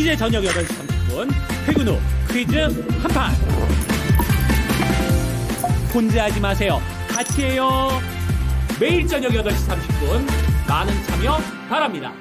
이제 저녁 8시 30분 퇴근 후 퀴즈 한판. 혼자 하지 마세요. 같이 해요. 매일 저녁 8시 30분 많은 참여 바랍니다.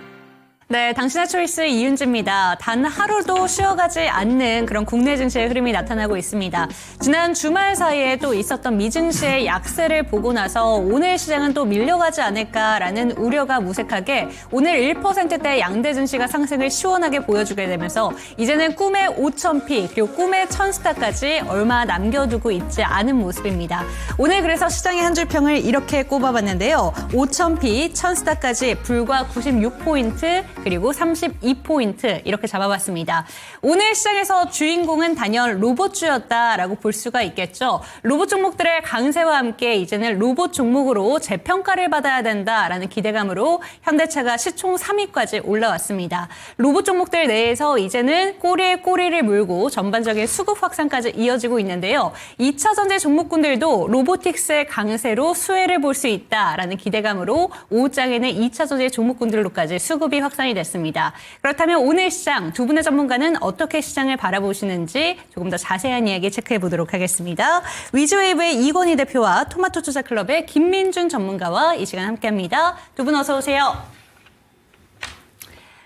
네, 당신의 초이스 이윤지입니다. 단 하루도 쉬어가지 않는 그런 국내 증시의 흐름이 나타나고 있습니다. 지난 주말 사이에 또 있었던 미증시의 약세를 보고 나서 오늘 시장은 또 밀려가지 않을까라는 우려가 무색하게 오늘 1%대 양대 증시가 상승을 시원하게 보여주게 되면서 이제는 꿈의 5,000피 그리고 꿈의 1,000스타까지 얼마 남겨두고 있지 않은 모습입니다. 오늘 그래서 시장의 한 줄 평을 이렇게 꼽아봤는데요. 5,000피, 1,000스타까지 불과 96포인트 그리고 32포인트 이렇게 잡아봤습니다. 오늘 시장에서 주인공은 단연 로봇주였다라고 볼 수가 있겠죠. 로봇 종목들의 강세와 함께 이제는 로봇 종목으로 재평가를 받아야 된다라는 기대감으로 현대차가 시총 3위까지 올라왔습니다. 로봇 종목들 내에서 이제는 꼬리에 꼬리를 물고 전반적인 수급 확산까지 이어지고 있는데요. 2차 전지 종목군들도 로보틱스의 강세로 수혜를 볼 수 있다라는 기대감으로 5장에는 2차 전지 종목군들로까지 수급이 확산이 됐습니다. 그렇다면 오늘 시장 두 분의 전문가는 어떻게 시장을 바라보시는지 조금 더 자세한 이야기 체크해 보도록 하겠습니다. 위즈웨이브의 이건희 대표와 토마토 투자클럽의 김민준 전문가와 이 시간 함께합니다. 두 분 어서 오세요.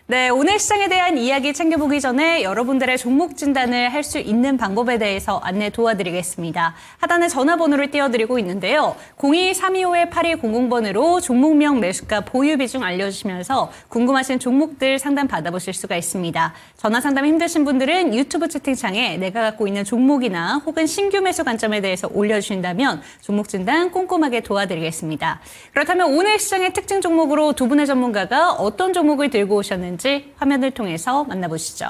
네, 오늘 시장에 대한 이야기 챙겨보기 전에 여러분들의 종목 진단을 할 수 있는 방법에 대해서 안내 도와드리겠습니다. 하단에 전화번호를 띄워드리고 있는데요. 02-325-8200번으로 종목명, 매수가, 보유 비중 알려주시면서 궁금하신 종목들 상담 받아보실 수가 있습니다. 전화 상담 힘드신 분들은 유튜브 채팅창에 내가 갖고 있는 종목이나 혹은 신규 매수 관점에 대해서 올려주신다면 종목 진단 꼼꼼하게 도와드리겠습니다. 그렇다면 오늘 시장의 특징 종목으로 두 분의 전문가가 어떤 종목을 들고 오셨는지 화면을 통해서 만나보시죠.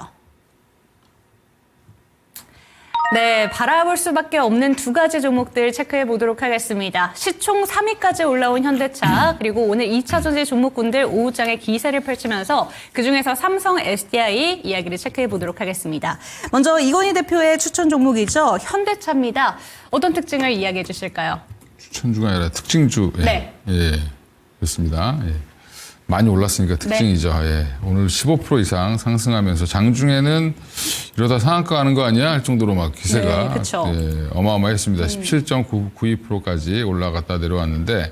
네, 바라볼 수밖에 없는 두 가지 종목들 체크해 보도록 하겠습니다. 시총 3위까지 올라온 현대차, 그리고 오늘 2차 전지 종목군들 오후장에 기세를 펼치면서 그중에서 삼성 SDI 이야기를 체크해 보도록 하겠습니다. 먼저 이건희 대표의 추천 종목이죠. 현대차입니다. 어떤 특징을 이야기해 주실까요? 추천주가 아니라 특징주. 예. 네. 예, 그렇습니다. 예. 많이 올랐으니까 특징이죠. 네. 예. 오늘 15% 이상 상승하면서 장중에는 이러다 상한가 가는 거 아니야? 할 정도로 막 기세가 네, 예, 어마어마했습니다. 17.92%까지 올라갔다 내려왔는데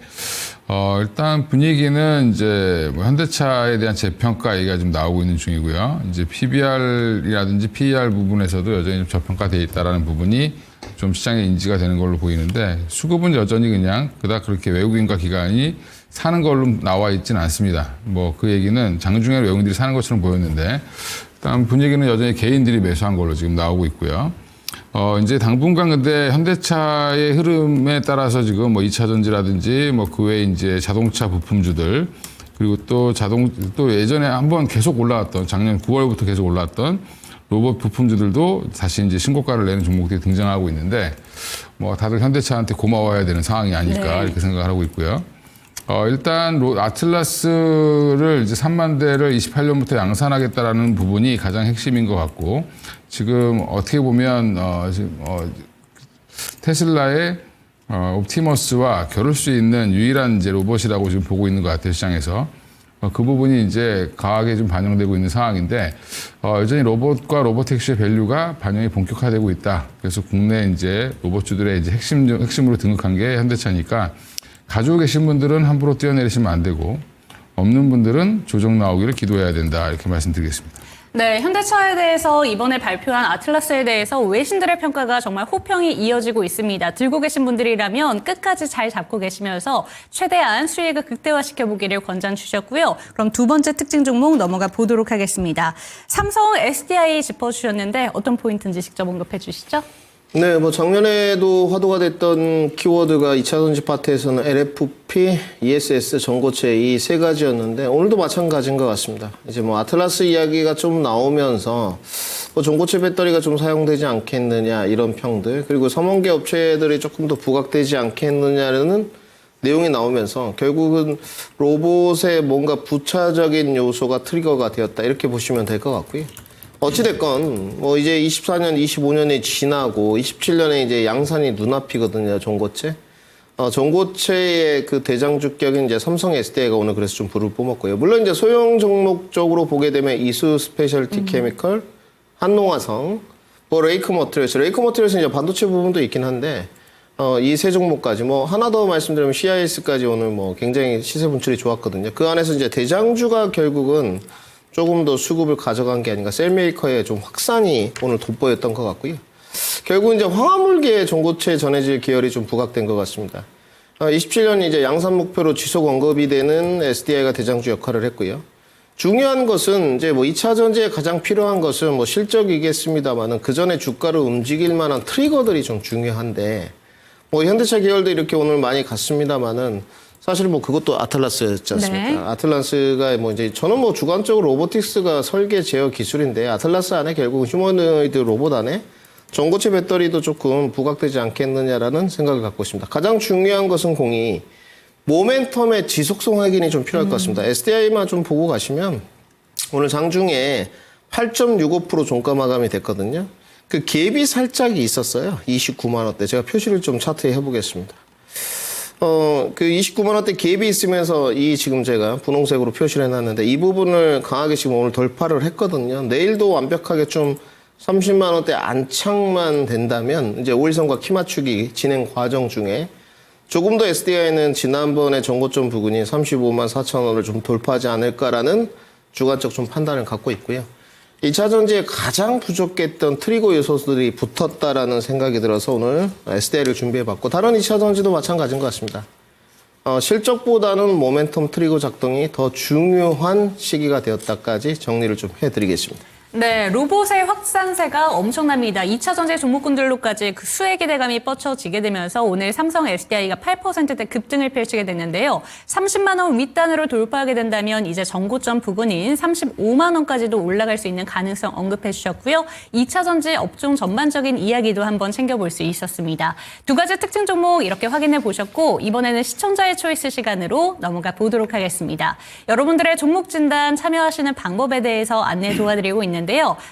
일단 분위기는 이제 뭐 현대차에 대한 재평가 얘기가 좀 나오고 있는 중이고요. 이제 PBR이라든지 PER 부분에서도 여전히 좀 저평가되어 있다라는 부분이 좀 시장에 인지가 되는 걸로 보이는데 수급은 여전히 그냥 그닥 그렇게 외국인과 기관이 사는 걸로 나와 있지는 않습니다. 뭐 그 얘기는 장중에 외국인들이 사는 것처럼 보였는데 일단 분위기는 여전히 개인들이 매수한 걸로 지금 나오고 있고요. 이제 당분간 근데 현대차의 흐름에 따라서 지금 뭐 2차 전지라든지 뭐 그 외에 이제 자동차 부품주들 그리고 또 예전에 한번 계속 올라왔던 작년 9월부터 계속 올라왔던 로봇 부품주들도 다시 이제 신고가를 내는 종목들이 등장하고 있는데 뭐 다들 현대차한테 고마워야 되는 상황이 아닐까 이렇게 생각을 하고 있고요. 일단 아틀라스를 이제 3만 대를 28년부터 양산하겠다라는 부분이 가장 핵심인 것 같고 지금 어떻게 보면 테슬라의 옵티머스와 겨룰 수 있는 유일한 이제 로봇이라고 지금 보고 있는 것 같아요, 시장에서. 그 부분이 이제 강하게 좀 반영되고 있는 상황인데 여전히 로봇과 로보택시의 밸류가 반영이 본격화되고 있다. 그래서 국내 이제 로봇주들의 이제 핵심으로 등극한 게 현대차니까 가지고 계신 분들은 함부로 뛰어내리시면 안 되고 없는 분들은 조정 나오기를 기도해야 된다. 이렇게 말씀드리겠습니다. 네, 현대차에 대해서 이번에 발표한 아틀라스에 대해서 외신들의 평가가 정말 호평이 이어지고 있습니다. 들고 계신 분들이라면 끝까지 잘 잡고 계시면서 최대한 수익을 극대화시켜보기를 권장 주셨고요. 그럼 두 번째 특징 종목 넘어가 보도록 하겠습니다. 삼성 SDI 짚어주셨는데 어떤 포인트인지 직접 언급해 주시죠. 네, 뭐 작년에도 화두가 됐던 키워드가 2차 전지 파트에서는 LFP, ESS, 전고체 이 세 가지였는데 오늘도 마찬가지인 것 같습니다. 이제 뭐 아틀라스 이야기가 좀 나오면서 뭐 전고체 배터리가 좀 사용되지 않겠느냐 이런 평들 그리고 삼원계 업체들이 조금 더 부각되지 않겠느냐는 내용이 나오면서 결국은 로봇의 뭔가 부차적인 요소가 트리거가 되었다 이렇게 보시면 될 것 같고요. 어찌됐건 뭐 이제 24년, 25년이 지나고 27년에 이제 양산이 눈앞이거든요, 전고체. 전고체의 그 대장주격인 이제 삼성 SDI가 오늘 그래서 좀 불을 뿜었고요. 물론 이제 소형 종목적으로 보게 되면 이수 스페셜티 케미컬, 한농화성, 뭐 레이크 머티리얼스 이제 반도체 부분도 있긴 한데 이 세 종목까지 뭐 하나 더 말씀드리면 CIS까지 오늘 뭐 굉장히 시세 분출이 좋았거든요. 그 안에서 이제 대장주가 결국은 조금 더 수급을 가져간 게 아닌가 셀메이커의 좀 확산이 오늘 돋보였던 것 같고요. 결국 이제 화학물계 전고체 전해질 계열이 좀 부각된 것 같습니다. 27년 이제 양산 목표로 지속 언급이 되는 SDI가 대장주 역할을 했고요. 중요한 것은 이제 뭐 2차 전지에 가장 필요한 것은 뭐 실적이겠습니다만은 그 전에 주가를 움직일 만한 트리거들이 좀 중요한데 뭐 현대차 계열도 이렇게 오늘 많이 갔습니다만은 사실 뭐 그것도 아틀라스였지 않습니까? 네. 아틀라스가 뭐 이제 저는 뭐 주관적으로 로보틱스가 설계 제어 기술인데 아틀라스 안에 결국 휴머노이드 로봇 안에 전고체 배터리도 조금 부각되지 않겠느냐라는 생각을 갖고 있습니다. 가장 중요한 것은 공이 모멘텀의 지속성 확인이 좀 필요할 것 같습니다. SDI만 좀 보고 가시면 오늘 장중에 8.65% 종가 마감이 됐거든요. 그 갭이 살짝 있었어요. 29만 원대. 제가 표시를 좀 차트에 해보겠습니다. 그 29만 원대 갭이 있으면서 이 지금 제가 분홍색으로 표시를 해놨는데 이 부분을 강하게 지금 오늘 돌파를 했거든요. 내일도 완벽하게 좀 30만 원대 안착만 된다면 이제 5일선과 키 맞추기 진행 과정 중에 조금 더 SDI는 지난번에 전고점 부근인 35만 4천 원을 좀 돌파하지 않을까라는 주관적 좀 판단을 갖고 있고요. 2차 전지에 가장 부족했던 트리거 요소들이 붙었다라는 생각이 들어서 오늘 SDI를 준비해봤고 다른 2차 전지도 마찬가지인 것 같습니다. 실적보다는 모멘텀 트리거 작동이 더 중요한 시기가 되었다까지 정리를 좀 해드리겠습니다. 네, 로봇의 확산세가 엄청납니다. 2차 전지 종목군들로까지 그 수혜 기대감이 뻗쳐지게 되면서 오늘 삼성 SDI가 8%대 급등을 펼치게 됐는데요. 30만 원 윗단으로 돌파하게 된다면 이제 전고점 부근인 35만 원까지도 올라갈 수 있는 가능성 언급해 주셨고요. 2차 전지 업종 전반적인 이야기도 한번 챙겨볼 수 있었습니다. 두 가지 특징 종목 이렇게 확인해 보셨고 이번에는 시청자의 초이스 시간으로 넘어가 보도록 하겠습니다. 여러분들의 종목 진단 참여하시는 방법에 대해서 안내 도와드리고 있는데요.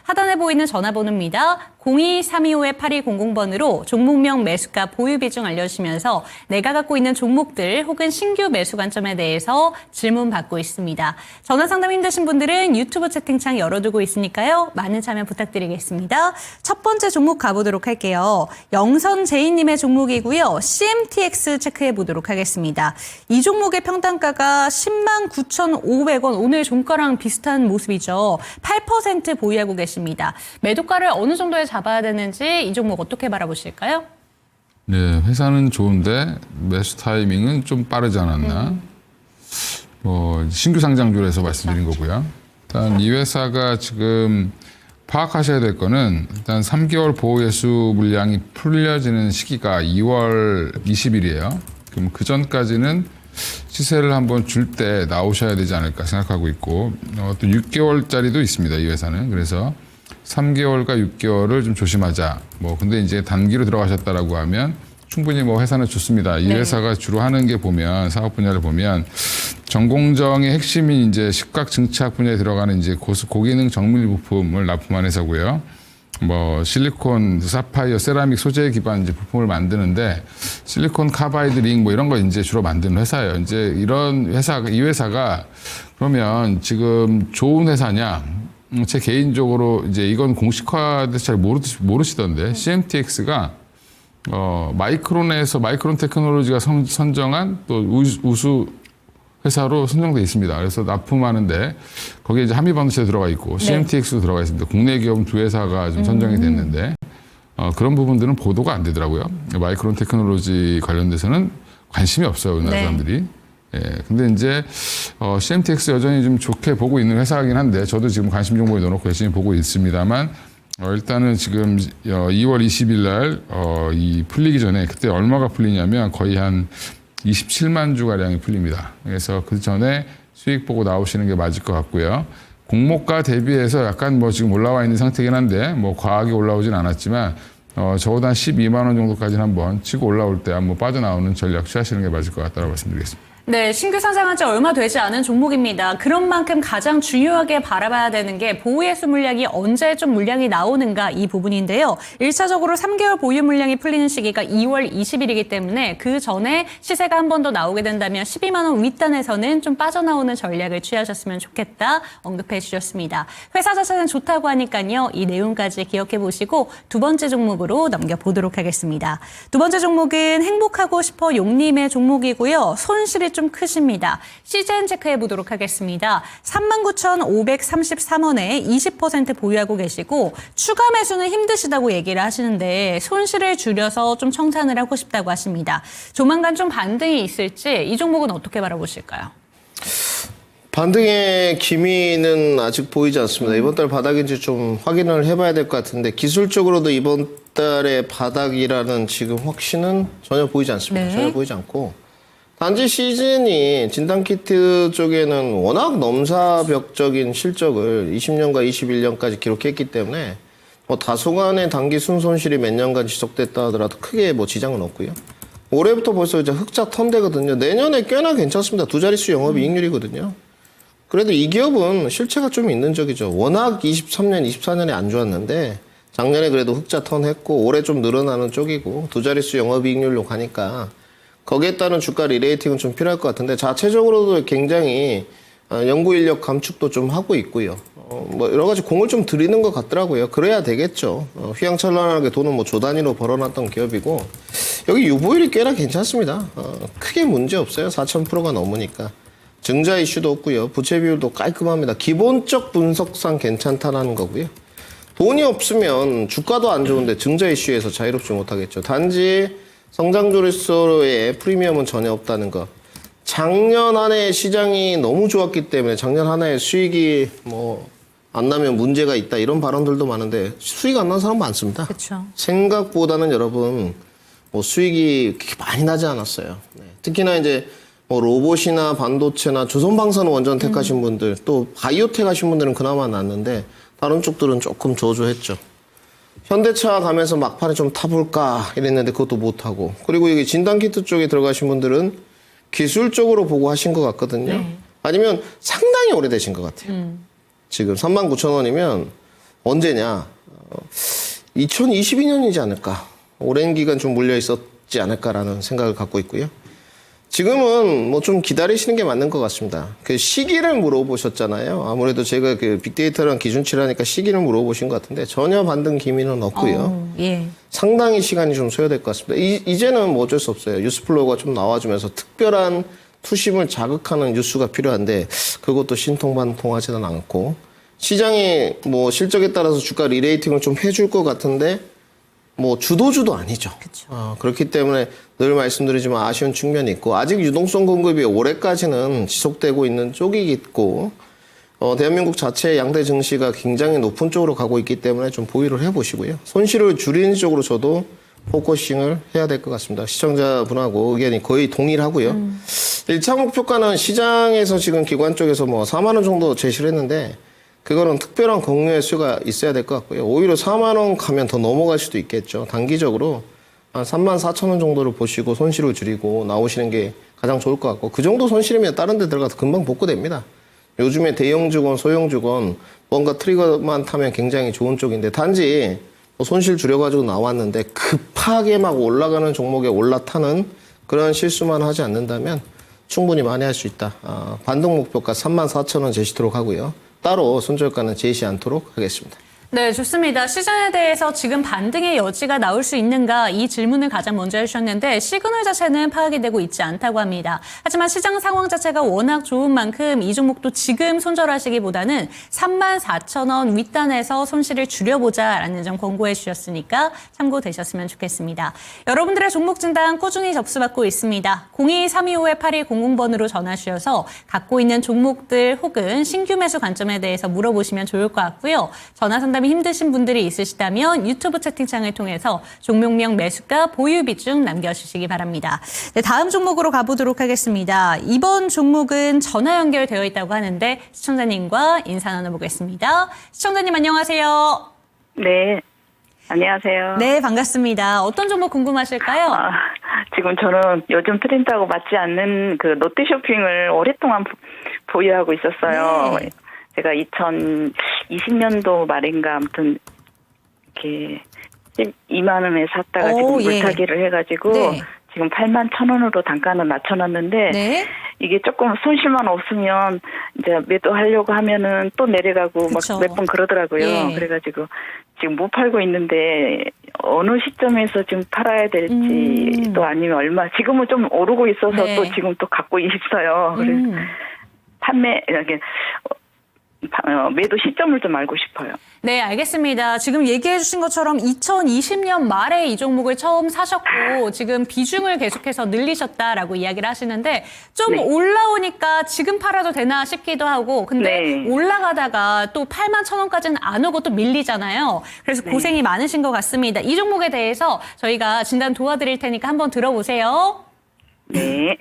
하단에 보이는 전화번호입니다. 0232-8200번으로 종목명 매수가 보유 비중 알려주시면서 내가 갖고 있는 종목들 혹은 신규 매수 관점에 대해서 질문 받고 있습니다. 전화 상담 힘드신 분들은 유튜브 채팅창 열어두고 있으니까요. 많은 참여 부탁드리겠습니다. 첫 번째 종목 가보도록 할게요. 영선제이님의 종목이고요. CMTX 체크해 보도록 하겠습니다. 이 종목의 평단가가 109,500원 오늘 종가랑 비슷한 모습이죠. 8% 보유하고 계십니다. 매도가를 어느 정도에 잡아야 되는지 이 종목 어떻게 바라보실까요? 네, 회사는 좋은데 매수 타이밍은 좀 빠르지 않았나? 뭐 신규 상장주에서 말씀드린 거고요. 일단 이 회사가 지금 파악하셔야 될 거는 일단 3개월 보호예수 물량이 풀려지는 시기가 2월 20일이에요. 그럼 그 전까지는 시세를 한번 줄 때 나오셔야 되지 않을까 생각하고 있고 또 6개월짜리도 있습니다. 이 회사는. 그래서 3개월과 6개월을 좀 조심하자. 뭐 근데 이제 단기로 들어가셨다라고 하면 충분히 뭐 회사는 좋습니다. 이 회사가 주로 하는 게 보면 사업 분야를 보면 전공정의 핵심인 이제 식각 증착 분야에 들어가는 이제 고기능 정밀 부품을 납품한 회사고요. 뭐 실리콘, 사파이어, 세라믹 소재 기반 이제 부품을 만드는데 실리콘 카바이드 링 뭐 이런 거 이제 주로 만드는 회사예요. 이제 이런 회사가 이 회사가 그러면 지금 좋은 회사냐? 제 개인적으로 이제 이건 공식화돼서 잘 모르시던데 CMTX가 마이크론 테크놀로지가 선정한 또 우수 회사로 선정돼 있습니다. 그래서 납품하는데 거기에 이제 한미반도체 들어가 있고 CMTX도 들어가 있습니다. 국내 기업 두 회사가 좀 선정이 됐는데 그런 부분들은 보도가 안 되더라고요. 마이크론 테크놀로지 관련돼서는 관심이 없어요, 우리나라 사람들이. 예, 근데 이제 CMTX 여전히 좀 좋게 보고 있는 회사이긴 한데 저도 지금 관심 정보에 넣어놓고 열심히 보고 있습니다만 일단은 지금 2월 20일 날 이 풀리기 전에 그때 얼마가 풀리냐면 거의 한 27만 주 가량이 풀립니다. 그래서 그 전에 수익 보고 나오시는 게 맞을 것 같고요. 공모가 대비해서 약간 뭐 지금 올라와 있는 상태긴 한데 뭐 과하게 올라오진 않았지만 적어도 한 12만 원 정도까지는 한번 치고 올라올 때 한번 빠져나오는 전략 취하시는 게 맞을 것 같다고 말씀드리겠습니다. 네, 신규 상장한 지 얼마 되지 않은 종목입니다. 그런 만큼 가장 중요하게 바라봐야 되는 게 보유예수 물량이 언제 좀 물량이 나오는가 이 부분인데요. 1차적으로 3개월 보유 물량이 풀리는 시기가 2월 20일이기 때문에 그 전에 시세가 한 번 더 나오게 된다면 12만 원 윗단에서는 좀 빠져나오는 전략을 취하셨으면 좋겠다 언급해 주셨습니다. 회사 자체는 좋다고 하니까요. 이 내용까지 기억해 보시고 두 번째 종목으로 넘겨보도록 하겠습니다. 두 번째 종목은 행복하고 싶어 용님의 종목이고요. 손실이 좀 크십니다. 시즌 체크해 보도록 하겠습니다. 39,533원에 20% 보유하고 계시고 추가 매수는 힘드시다고 얘기를 하시는데 손실을 줄여서 좀 청산을 하고 싶다고 하십니다. 조만간 좀 반등이 있을지 이 종목은 어떻게 바라보실까요? 반등의 기미는 아직 보이지 않습니다. 이번 달 바닥인지 좀 확인을 해봐야 될 것 같은데 기술적으로도 이번 달의 바닥이라는 지금 확신은 전혀 보이지 않습니다. 네. 전혀 보이지 않고 단지 시즌이 진단키트 쪽에는 워낙 넘사벽적인 실적을 20년과 21년까지 기록했기 때문에 뭐 다소간의 단기 순손실이 몇 년간 지속됐다 하더라도 크게 뭐 지장은 없고요. 올해부터 벌써 이제 흑자 턴되거든요. 내년에 꽤나 괜찮습니다. 두 자릿수 영업이익률이거든요. 그래도 이 기업은 실체가 좀 있는 적이죠. 워낙 23년, 24년에 안 좋았는데 작년에 그래도 흑자 턴했고 올해 좀 늘어나는 쪽이고 두 자릿수 영업이익률로 가니까 거기에 따른 주가 리레이팅은 좀 필요할 것 같은데 자체적으로도 굉장히 연구 인력 감축도 좀 하고 있고요. 뭐 여러 가지 공을 좀 들이는 것 같더라고요. 그래야 되겠죠. 휘황찬란하게 돈은 뭐 조 단위로 벌어놨던 기업이고 여기 유보율이 꽤나 괜찮습니다. 크게 문제 없어요. 4,000%가 넘으니까. 증자 이슈도 없고요. 부채 비율도 깔끔합니다. 기본적 분석상 괜찮다라는 거고요. 돈이 없으면 주가도 안 좋은데 증자 이슈에서 자유롭지 못하겠죠. 단지 성장주로서의 프리미엄은 전혀 없다는 것. 작년 한 해 시장이 너무 좋았기 때문에 작년 한 해 수익이 뭐 안 나면 문제가 있다 이런 발언들도 많은데 수익 안 난 사람 많습니다. 그렇죠. 생각보다는 여러분 뭐 수익이 그렇게 많이 나지 않았어요. 네. 특히나 이제 뭐 로봇이나 반도체나 조선방산 원전 택하신 분들 또 바이오텍 하신 분들은 그나마 났는데 다른 쪽들은 조금 저조했죠. 현대차 가면서 막판에 좀 타볼까 이랬는데 그것도 못하고 그리고 여기 진단키트 쪽에 들어가신 분들은 기술적으로 보고 하신 것 같거든요. 네. 아니면 상당히 오래되신 것 같아요. 지금 39,000원이면 언제냐 2022년이지 않을까 오랜 기간 좀 물려 있었지 않을까라는 생각을 갖고 있고요. 지금은 뭐 좀 기다리시는 게 맞는 것 같습니다. 그 시기를 물어보셨잖아요. 아무래도 제가 그 빅데이터랑 기준치라니까 시기를 물어보신 것 같은데 전혀 반등 기미는 없고요. 예. 상당히 시간이 좀 소요될 것 같습니다. 이제는 뭐 어쩔 수 없어요. 뉴스플로우가 좀 나와주면서 특별한 투심을 자극하는 뉴스가 필요한데 그것도 신통반통하지는 않고 시장이 뭐 실적에 따라서 주가 리레이팅을 좀 해줄 것 같은데 뭐 주도주도 아니죠. 그렇기 때문에 늘 말씀드리지만 아쉬운 측면이 있고 아직 유동성 공급이 올해까지는 지속되고 있는 쪽이 있고 대한민국 자체의 양대 증시가 굉장히 높은 쪽으로 가고 있기 때문에 좀 보유를 해보시고요. 손실을 줄이는 쪽으로 저도 포커싱을 해야 될 것 같습니다. 시청자분하고 의견이 거의 동일하고요. 1차 목표가는 시장에서 지금 기관 쪽에서 뭐 4만 원 정도 제시를 했는데 그거는 특별한 공유의 수가 있어야 될 것 같고요. 오히려 4만 원 가면 더 넘어갈 수도 있겠죠. 단기적으로 한 34,000원 정도를 보시고 손실을 줄이고 나오시는 게 가장 좋을 것 같고 그 정도 손실이면 다른 데 들어가서 금방 복구됩니다. 요즘에 대형주건 소형주건 뭔가 트리거만 타면 굉장히 좋은 쪽인데 단지 뭐 손실 줄여가지고 나왔는데 급하게 막 올라가는 종목에 올라타는 그런 실수만 하지 않는다면 충분히 많이 할 수 있다. 반등 목표가 34,000원 제시토록 하고요. 따로 손절가는 제시 않도록 하겠습니다. 네, 좋습니다. 시장에 대해서 지금 반등의 여지가 나올 수 있는가 이 질문을 가장 먼저 해주셨는데 시그널 자체는 파악이 되고 있지 않다고 합니다. 하지만 시장 상황 자체가 워낙 좋은 만큼 이 종목도 지금 손절하시기보다는 34,000원 윗단에서 손실을 줄여보자라는 점 권고해 주셨으니까 참고되셨으면 좋겠습니다. 여러분들의 종목 진단 꾸준히 접수받고 있습니다. 02-325-8100번으로 전화 주셔서 갖고 있는 종목들 혹은 신규 매수 관점에 대해서 물어보시면 좋을 것 같고요. 전화 상담 힘드신 분들이 있으시다면 유튜브 채팅창을 통해서 종목명 매수가 보유 비중 남겨주시기 바랍니다. 네, 다음 종목으로 가보도록 하겠습니다. 이번 종목은 전화 연결되어 있다고 하는데 시청자님과 인사 나눠보겠습니다. 시청자님 안녕하세요. 네, 안녕하세요. 네, 반갑습니다. 어떤 종목 궁금하실까요? 지금 저는 요즘 트렌드하고 맞지 않는 그 롯데쇼핑을 오랫동안 보유하고 있었어요. 네. 제가 2020년도 말인가 아무튼 이렇게 12만 원에 샀다가 오, 지금 예. 물타기를 해가지고 네. 지금 81,000원으로 단가는 낮춰놨는데 네. 이게 조금 손실만 없으면 이제 매도하려고 하면은 또 내려가고 그쵸. 막 몇 번 그러더라고요. 예. 그래가지고 지금 못 팔고 있는데 어느 시점에서 지금 팔아야 될지 또 아니면 얼마 지금은 좀 오르고 있어서 네. 또 지금 또 갖고 있어요. 그래서 판매 이렇게 매도 시점을 좀 알고 싶어요. 네, 알겠습니다. 지금 얘기해 주신 것처럼 2020년 말에 이 종목을 처음 사셨고 지금 비중을 계속해서 늘리셨다라고 이야기를 하시는데 좀 네. 올라오니까 지금 팔아도 되나 싶기도 하고 근데 네. 올라가다가 또 81,000원까지는 안 오고 또 밀리잖아요. 그래서 네. 고생이 많으신 것 같습니다. 이 종목에 대해서 저희가 진단 도와드릴 테니까 한번 들어보세요. 네.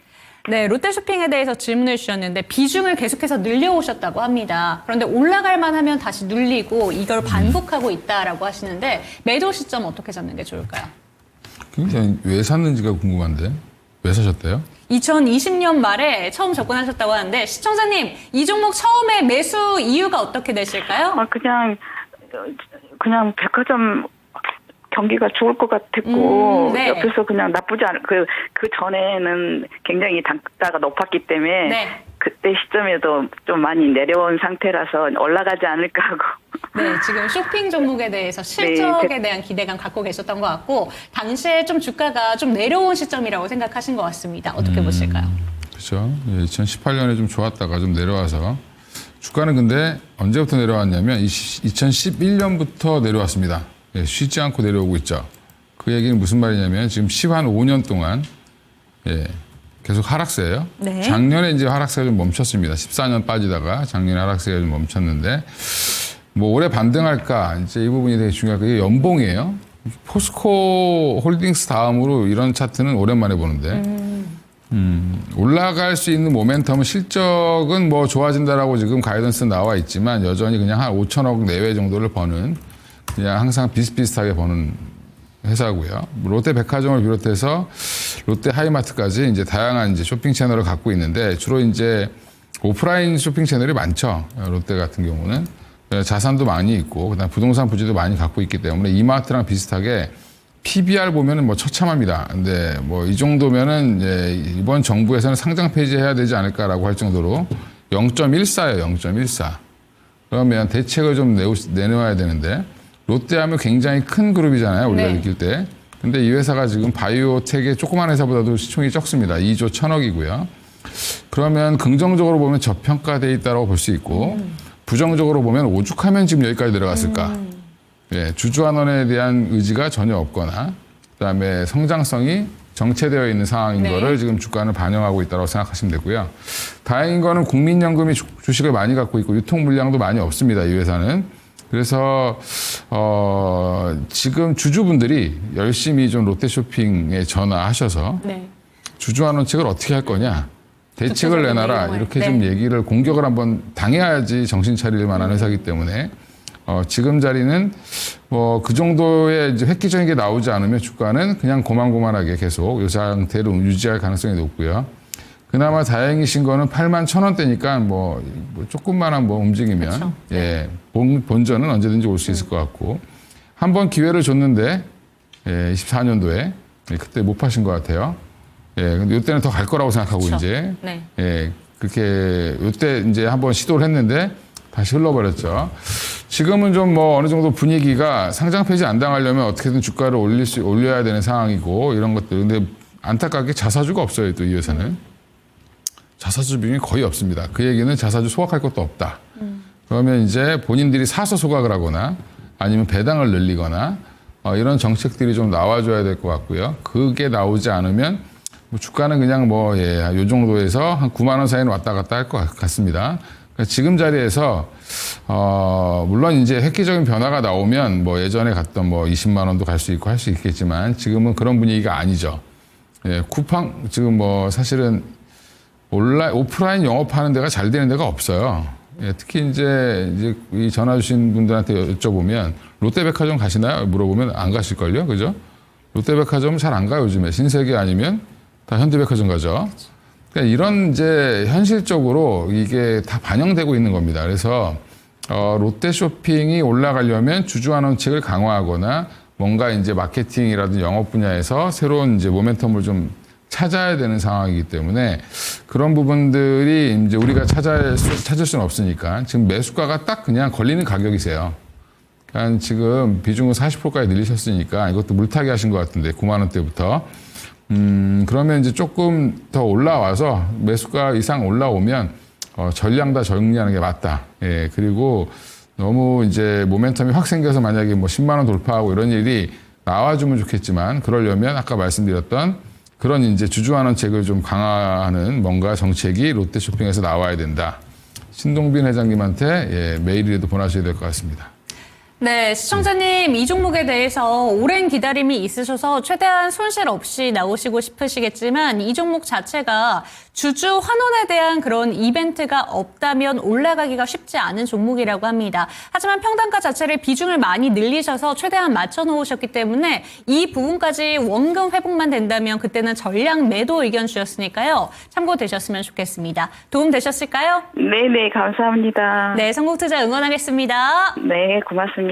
네, 롯데쇼핑에 대해서 질문을 주셨는데 비중을 계속해서 늘려오셨다고 합니다. 그런데 올라갈 만하면 다시 눌리고 이걸 반복하고 있다라고 하시는데 매도 시점 어떻게 잡는 게 좋을까요? 굉장히 왜 샀는지가 궁금한데 왜 사셨대요? 2020년 말에 처음 접근하셨다고 하는데 시청자님 이 종목 처음에 매수 이유가 어떻게 되실까요? 그냥 백화점 경기가 좋을 것 같았고 네. 옆에서 그냥 나쁘지 않은 그 전에는 굉장히 단가가 높았기 때문에 네. 그때 시점에도 좀 많이 내려온 상태라서 올라가지 않을까 하고 네, 지금 쇼핑 종목에 대해서 실적에 대한 기대감 갖고 계셨던 것 같고 당시에 좀 주가가 좀 내려온 시점이라고 생각하신 것 같습니다. 어떻게 보실까요? 그렇죠. 2018년에 좀 좋았다가 좀 내려와서 주가는 근데 언제부터 내려왔냐면 2011년부터 내려왔습니다. 예, 쉬지 않고 내려오고 있죠. 그 얘기는 무슨 말이냐면 지금 15년 동안 예, 계속 하락세예요. 네. 작년에 이제 하락세가 좀 멈췄습니다. 14년 빠지다가 작년에 하락세가 좀 멈췄는데 뭐 올해 반등할까 이제 이 부분이 되게 중요한 게 연봉이에요. 포스코 홀딩스 다음으로 이런 차트는 오랜만에 보는데 올라갈 수 있는 모멘텀은 실적은 뭐 좋아진다라고 지금 가이던스 나와 있지만 여전히 그냥 한 5천억 내외 정도를 버는 그냥 항상 비슷비슷하게 버는 회사고요. 롯데 백화점을 비롯해서 롯데 하이마트까지 이제 다양한 이제 쇼핑 채널을 갖고 있는데 주로 이제 오프라인 쇼핑 채널이 많죠. 롯데 같은 경우는 자산도 많이 있고 그다음 부동산 부지도 많이 갖고 있기 때문에 이마트랑 비슷하게 PBR 보면은 뭐 처참합니다. 근데 뭐 이 정도면은 이제 이번 정부에서는 상장 폐지해야 되지 않을까라고 할 정도로 0.14예요. 0.14. 그러면 대책을 좀 내놓아야 되는데 롯데하면 굉장히 큰 그룹이잖아요. 우리가 네. 느낄 때. 근데 이 회사가 지금 바이오텍의 조그만 회사보다도 시총이 적습니다. 2조 1,000억이고요. 그러면 긍정적으로 보면 저평가돼 있다고 볼 수 있고 부정적으로 보면 오죽하면 지금 여기까지 내려갔을까. 예, 주주환원에 대한 의지가 전혀 없거나 그다음에 성장성이 정체되어 있는 상황인 네. 거를 지금 주가는 반영하고 있다고 생각하시면 되고요. 다행인 거는 국민연금이 주식을 많이 갖고 있고 유통 물량도 많이 없습니다. 이 회사는. 그래서 지금 주주분들이 열심히 좀 롯데쇼핑에 전화하셔서 네. 주주환원책을 어떻게 할 거냐. 대책을 구체적인 내놔라. 내용을. 이렇게 네. 좀 얘기를 공격을 한번 당해야지 정신 차릴 만한 회사이기 때문에 지금 자리는 뭐 그 정도의 이제 획기적인 게 나오지 않으면 주가는 그냥 고만고만하게 계속 이 상태로 유지할 가능성이 높고요. 그나마 다행이신 거는 81,000원대니까 뭐 조금만한 뭐 움직이면 그렇죠. 예, 본전은 언제든지 올 수 있을 것 같고 한 번 기회를 줬는데 예, 24년도에 예, 그때 못 파신 것 같아요. 예, 근데 이때는 더 갈 거라고 생각하고 그렇죠. 이제 네. 예, 그렇게 이때 이제 한번 시도를 했는데 다시 흘러버렸죠. 지금은 좀 뭐 어느 정도 분위기가 상장 폐지 안 당하려면 어떻게든 주가를 올려야 되는 상황이고 이런 것들. 근데 안타깝게 자사주가 없어요. 또 이 회사는. 자사주 비중이 거의 없습니다. 그 얘기는 자사주 소각할 것도 없다. 그러면 이제 본인들이 사서 소각을 하거나 아니면 배당을 늘리거나 이런 정책들이 좀 나와줘야 될 것 같고요. 그게 나오지 않으면 뭐 주가는 그냥 뭐 요 정도에서 한 9만 원 사이는 왔다 갔다 할 것 같습니다. 그러니까 지금 자리에서 물론 이제 획기적인 변화가 나오면 뭐 예전에 갔던 뭐 20만 원도 갈 수 있고 할 수 있겠지만 지금은 그런 분위기가 아니죠. 예, 쿠팡 지금 뭐 사실은 오프라인 영업하는 데가 잘 되는 데가 없어요. 예, 특히 이제 이 전화 주신 분들한테 여쭤보면 롯데백화점 가시나요? 물어보면 안 가실걸요, 그죠? 롯데백화점 잘 안 가요, 요즘에. 신세계 아니면 다 현대백화점 가죠. 그러니까 이런 이제 현실적으로 이게 다 반영되고 있는 겁니다. 그래서 롯데 쇼핑이 올라가려면 주주환원책을 강화하거나 뭔가 이제 마케팅이라든지 영업 분야에서 새로운 이제 모멘텀을 좀 찾아야 되는 상황이기 때문에 그런 부분들이 이제 우리가 찾을 수는 없으니까 지금 매수가가 딱 그냥 걸리는 가격이세요. 그러니까 지금 비중을 40%까지 늘리셨으니까 이것도 물타기 하신 것 같은데 9만 원대부터. 그러면 이제 조금 더 올라와서 매수가 이상 올라오면 전량 다 정리하는 게 맞다. 예, 그리고 너무 이제 모멘텀이 확 생겨서 만약에 뭐 10만 원 돌파하고 이런 일이 나와주면 좋겠지만 그러려면 아까 말씀드렸던 그런 이제 주주환원책을 좀 강화하는 뭔가 정책이 롯데쇼핑에서 나와야 된다. 신동빈 회장님한테 예, 메일이라도 보내셔야 될 것 같습니다. 네, 시청자님 이 종목에 대해서 오랜 기다림이 있으셔서 최대한 손실 없이 나오시고 싶으시겠지만 이 종목 자체가 주주 환원에 대한 그런 이벤트가 없다면 올라가기가 쉽지 않은 종목이라고 합니다. 하지만 평단가 자체를 비중을 많이 늘리셔서 최대한 맞춰 놓으셨기 때문에 이 부분까지 원금 회복만 된다면 그때는 전량 매도 의견 주셨으니까요. 참고되셨으면 좋겠습니다. 도움 되셨을까요? 네네, 감사합니다. 네, 성공투자 응원하겠습니다. 네, 고맙습니다.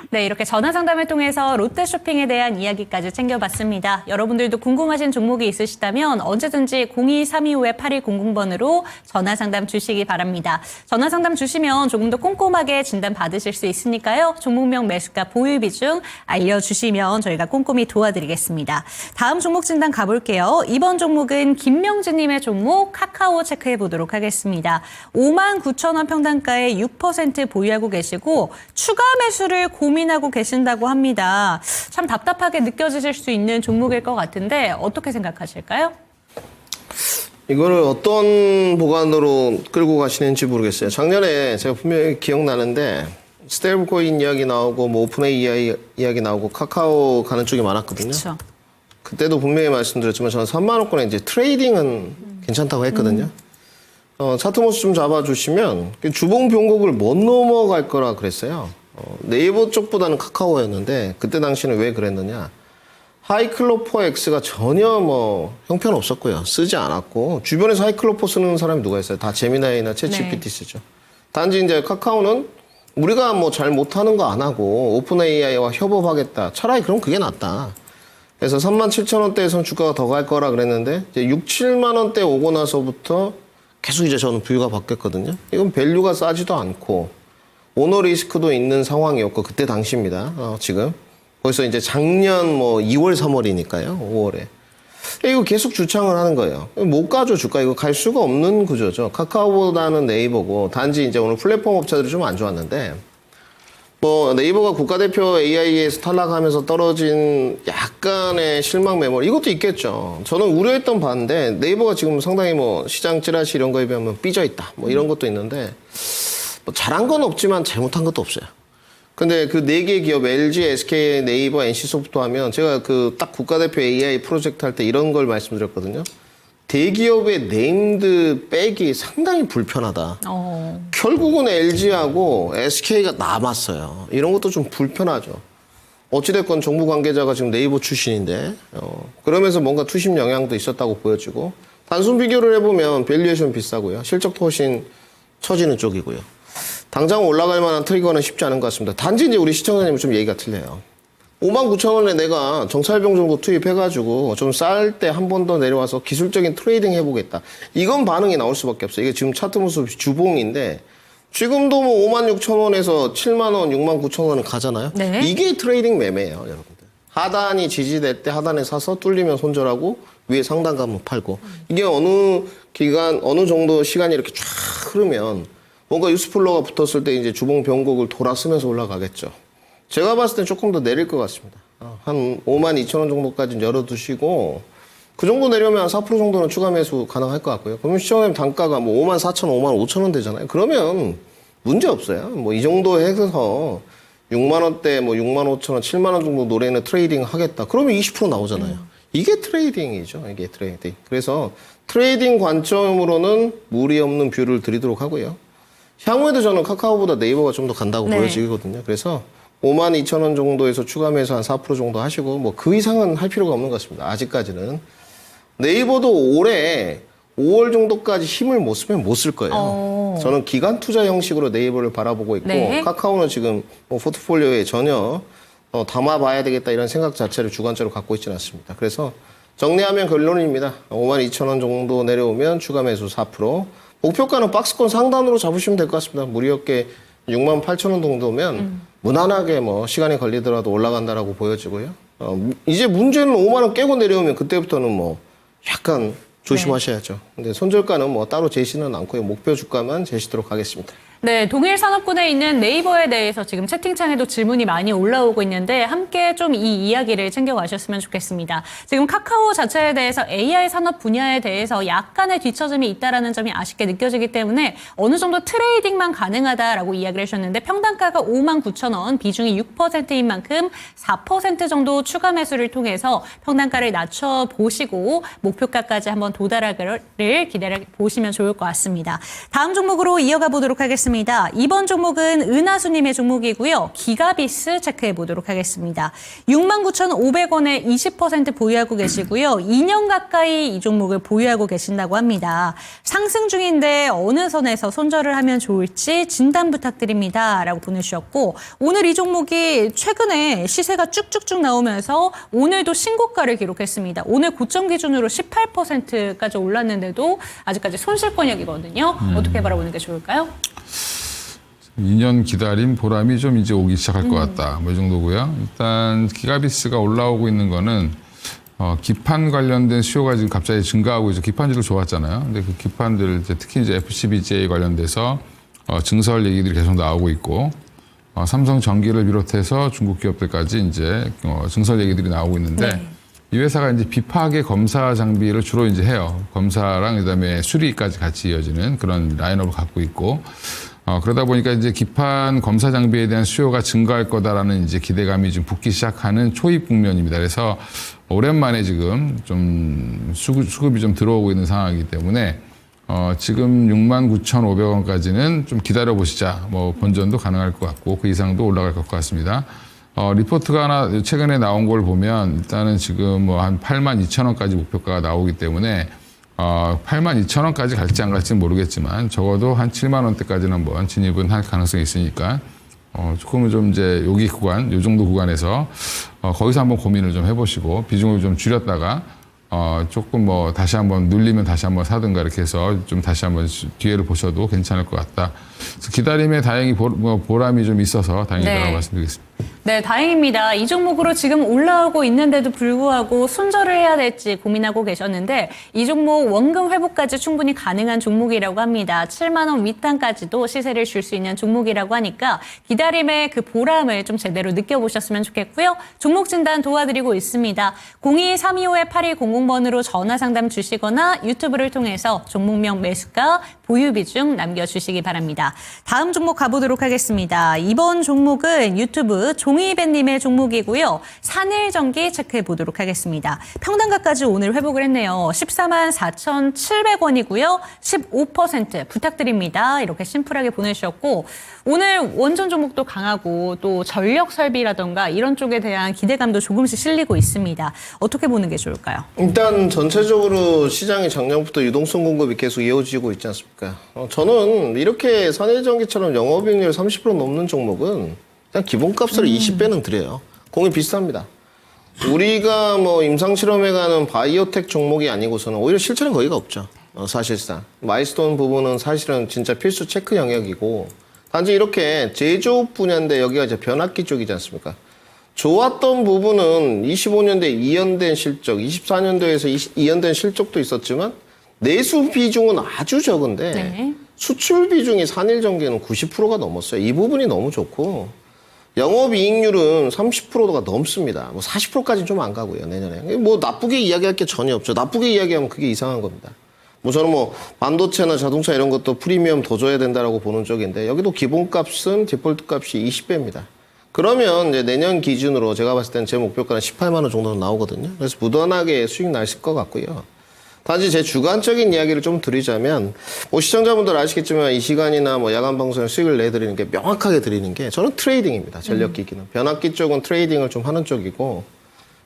네, 이렇게 전화 상담을 통해서 롯데 쇼핑에 대한 이야기까지 챙겨봤습니다. 여러분들도 궁금하신 종목이 있으시다면 언제든지 02-325-8100번으로 전화 상담 주시기 바랍니다. 전화 상담 주시면 조금 더 꼼꼼하게 진단 받으실 수 있으니까요. 종목명 매수가 보유 비중 알려주시면 저희가 꼼꼼히 도와드리겠습니다. 다음 종목 진단 가볼게요. 이번 종목은 김명진님의 종목 카카오 체크해 보도록 하겠습니다. 59,000원 평단가에 6% 보유하고 계시고 추가 매수를 고민하고 계신다고 합니다. 참 답답하게 느껴지실 수 있는 종목일 것 같은데 어떻게 생각하실까요? 이거를 어떤 보관으로 끌고 가시는지 모르겠어요. 작년에 제가 분명히 기억나는데 스테이블코인 이야기 나오고 뭐 오픈 AI 이야기 나오고 카카오 가는 쪽이 많았거든요. 그렇죠. 그때도 분명히 말씀드렸지만 저는 3만 원권에 이제 트레이딩은 괜찮다고 했거든요. 차트 모습 좀 잡아주시면 주봉 변곡을 못 넘어갈 거라 그랬어요. 네이버 쪽보다는 카카오였는데 그때 당시는 왜 그랬느냐. 하이클로퍼 X가 전혀 뭐 형편없었고요. 쓰지 않았고 주변에서 하이클로퍼 쓰는 사람이 누가 있어요. 다 제미나이나 챗GPT 쓰죠. 단지 이제 카카오는 우리가 뭐 잘 못하는 거 안 하고 오픈 AI와 협업하겠다. 차라리 그럼 그게 낫다. 그래서 37,000원대에선 주가가 더 갈 거라 그랬는데 이제 6, 7만 원대 오고 나서부터 계속 이제 저는 뷰가 바뀌었거든요. 이건 밸류가 싸지도 않고 오너 리스크도 있는 상황이었고 그때 당시입니다. 지금 벌써 이제 작년 뭐 2월, 3월이니까요. 5월에 이거 계속 주창을 하는 거예요. 못 가죠 주가 이거 갈 수가 없는 구조죠. 카카오보다는 네이버고 단지 이제 오늘 플랫폼 업체들이 좀 안 좋았는데 뭐 네이버가 국가대표 AI에서 탈락하면서 떨어진 약간의 실망 매몰 이것도 있겠죠. 저는 우려했던 바인데 네이버가 지금 상당히 뭐 시장 찌라시 이런 거에 비하면 삐져 있다. 뭐 이런 것도 있는데 뭐 잘한 건 없지만 잘못한 것도 없어요. 근데 그 4개 기업 LG, SK, 네이버, NC소프트 하면 제가 그 딱 국가대표 AI 프로젝트 할 때 이런 걸 말씀드렸거든요. 대기업의 네임드 백이 상당히 불편하다. 결국은 LG하고 SK가 남았어요. 이런 것도 좀 불편하죠. 어찌됐건 정부 관계자가 지금 네이버 출신인데 그러면서 뭔가 투심 영향도 있었다고 보여지고 단순 비교를 해보면 밸류에이션 비싸고요. 실적도 훨씬 처지는 쪽이고요. 당장 올라갈 만한 트리거는 쉽지 않은 것 같습니다. 단지 이제 우리 시청자님은 좀 얘기가 틀려요. 59,000원에 내가 정찰병 정도 투입해가지고 좀 쌀 때 한 번 더 내려와서 기술적인 트레이딩 해보겠다. 이건 반응이 나올 수밖에 없어요. 이게 지금 차트 모습 주봉인데 지금도 뭐 56,000원에서 7만원, 69,000원은 가잖아요. 네. 이게 트레이딩 매매예요, 여러분들. 하단이 지지될 때 하단에 사서 뚫리면 손절하고 위에 상단 가면 팔고 이게 어느 기간, 어느 정도 시간이 이렇게 쫙 흐르면 뭔가 유스플로가 붙었을 때 이제 주봉 변곡을 돌아서면서 올라가겠죠. 제가 봤을 땐 조금 더 내릴 것 같습니다. 한 52,000원 정도까지는 열어두시고 그 정도 내려면 한 4% 정도는 추가 매수 가능할 것 같고요. 그러면 시청자님 단가가 뭐 54,000원, 55,000원 되잖아요. 그러면 문제 없어요. 뭐 이 정도 해서 6만 원대, 뭐 6만 5천원, 7만 원 정도 노래는 트레이딩 하겠다. 그러면 20% 나오잖아요. 이게 트레이딩이죠. 이게 트레이딩. 그래서 트레이딩 관점으로는 무리 없는 뷰를 드리도록 하고요. 향후에도 저는 카카오보다 네이버가 좀 더 간다고 네. 보여지거든요. 그래서 52,000원 정도에서 추가 매수 한 4% 정도 하시고 뭐 그 이상은 할 필요가 없는 것 같습니다. 아직까지는. 네이버도 올해 5월 정도까지 힘을 못 쓰면 못 쓸 거예요. 저는 기간 투자 형식으로 네이버를 바라보고 있고 네. 카카오는 지금 뭐 포트폴리오에 전혀 담아봐야 되겠다 이런 생각 자체를 주관적으로 갖고 있지는 않습니다. 그래서 정리하면 결론입니다. 52,000원 정도 내려오면 추가 매수 4%. 목표가는 박스권 상단으로 잡으시면 될 것 같습니다. 무리 없게 68,000원 정도면 무난하게 뭐 시간이 걸리더라도 올라간다라고 보여지고요. 이제 문제는 5만 원 깨고 내려오면 그때부터는 뭐 약간 조심하셔야죠. 근데 손절가는 뭐 따로 제시는 않고요. 목표 주가만 제시도록 하겠습니다. 네, 동일 산업군에 있는 네이버에 대해서 지금 채팅창에도 질문이 많이 올라오고 있는데 함께 좀 이 이야기를 챙겨가셨으면 좋겠습니다. 지금 카카오 자체에 대해서 AI 산업 분야에 대해서 약간의 뒤처짐이 있다는 점이 아쉽게 느껴지기 때문에 어느 정도 트레이딩만 가능하다라고 이야기를 하셨는데 평단가가 59,000원, 비중이 6%인 만큼 4% 정도 추가 매수를 통해서 평단가를 낮춰보시고 목표가까지 한번 도달하기를 기다려 보시면 좋을 것 같습니다. 다음 종목으로 이어가 보도록 하겠습니다. 이번 종목은 은하수님의 종목이고요. 기가비스 체크해 보도록 하겠습니다. 69,500원에 20% 보유하고 계시고요. 2년 가까이 이 종목을 보유하고 계신다고 합니다. 상승 중인데 어느 선에서 손절을 하면 좋을지 진단 부탁드립니다. 라고 보내주셨고 오늘 이 종목이 최근에 시세가 쭉쭉쭉 나오면서 오늘도 신고가를 기록했습니다. 오늘 고점 기준으로 18%까지 올랐는데도 아직까지 손실권역이거든요. 어떻게 바라보는 게 좋을까요? 2년 기다림 보람이 좀 이제 오기 시작할 것 같다. 뭐 이 정도고요. 일단 기가비스가 올라오고 있는 거는 기판 관련된 수요가 지금 갑자기 증가하고 이제 기판주도 좋았잖아요. 근데 그 기판들 특히 이제 FCBJ 관련돼서 증설 얘기들이 계속 나오고 있고 삼성전기를 비롯해서 중국 기업들까지 이제 증설 얘기들이 나오고 있는데 네. 이 회사가 이제 비파계 검사 장비를 주로 이제 해요. 검사랑 그다음에 수리까지 같이 이어지는 그런 라인업을 갖고 있고 그러다 보니까 이제 기판 검사 장비에 대한 수요가 증가할 거다라는 이제 기대감이 좀 붙기 시작하는 초입 국면입니다. 그래서 오랜만에 지금 좀 수급이 좀 들어오고 있는 상황이기 때문에 지금 69,500원까지는 좀 기다려 보시자. 뭐 본전도 가능할 것 같고 그 이상도 올라갈 것 같습니다. 리포트가 하나 최근에 나온 걸 보면 일단은 지금 뭐 한 82,000원까지 목표가가 나오기 때문에 82,000원까지 갈지 안 갈지는 모르겠지만 적어도 한 7만 원대까지는 한번 진입은 할 가능성이 있으니까 조금은 좀 이제 여기 구간, 요 정도 구간에서 거기서 한번 고민을 좀 해보시고 비중을 좀 줄였다가 조금 뭐 다시 한번 눌리면 다시 한번 사든가 이렇게 해서 좀 다시 한번 기회를 보셔도 괜찮을 것 같다. 그래서 기다림에 다행히 보람이 좀 있어서 다행이라고 네. 말씀드리겠습니다. 네, 다행입니다. 이 종목으로 지금 올라오고 있는데도 불구하고 손절을 해야 될지 고민하고 계셨는데 이 종목 원금 회복까지 충분히 가능한 종목이라고 합니다. 7만 원 윗단까지도 시세를 줄 수 있는 종목이라고 하니까 기다림의 그 보람을 좀 제대로 느껴보셨으면 좋겠고요. 종목 진단 도와드리고 있습니다. 02-325-8100번으로 전화 상담 주시거나 유튜브를 통해서 종목명 매수가 보유 비중 남겨주시기 바랍니다. 다음 종목 가보도록 하겠습니다. 이번 종목은 유튜브 종이배님의 종목이고요. 산일전기 체크해 보도록 하겠습니다. 평단가까지 오늘 회복을 했네요. 144,700원이고요. 15% 부탁드립니다. 이렇게 심플하게 보내주셨고 오늘 원전 종목도 강하고 또 전력 설비라던가 이런 쪽에 대한 기대감도 조금씩 실리고 있습니다. 어떻게 보는 게 좋을까요? 일단 전체적으로 시장이 작년부터 유동성 공급이 계속 이어지고 있지 않습니까? 저는 이렇게 산일전기처럼 영업이익률 30% 넘는 종목은 그냥 기본값으로 20배는 드려요. 공이 비슷합니다. 우리가 뭐 임상실험에 가는 바이오텍 종목이 아니고서는 오히려 실체는 거의가 없죠. 사실상. 마일스톤 부분은 사실은 진짜 필수 체크 영역이고 단지 이렇게 제조업 분야인데 여기가 이제 변압기 쪽이지 않습니까? 좋았던 부분은 25년도에 이연된 실적, 24년도에서 이연된 실적도 있었지만 내수 비중은 아주 적은데 네. 수출 비중이 산일전기는 90%가 넘었어요. 이 부분이 너무 좋고 영업이익률은 30%가 넘습니다. 뭐 40%까지는 좀 안 가고요, 내년에. 뭐 나쁘게 이야기할 게 전혀 없죠. 나쁘게 이야기하면 그게 이상한 겁니다. 뭐 저는 뭐 반도체나 자동차 이런 것도 프리미엄 더 줘야 된다라고 보는 쪽인데 여기도 기본값은 디폴트 값이 20배입니다. 그러면 이제 내년 기준으로 제가 봤을 때는 제 목표가는 18만 원 정도는 나오거든요. 그래서 무던하게 수익 날 것 같고요. 단지 제 주관적인 이야기를 좀 드리자면, 뭐 시청자분들 아시겠지만 이 시간이나 뭐 야간 방송에 수익을 내드리는 게 명확하게 드리는 게 저는 트레이딩입니다. 전력기기는. 변압기 쪽은 트레이딩을 좀 하는 쪽이고,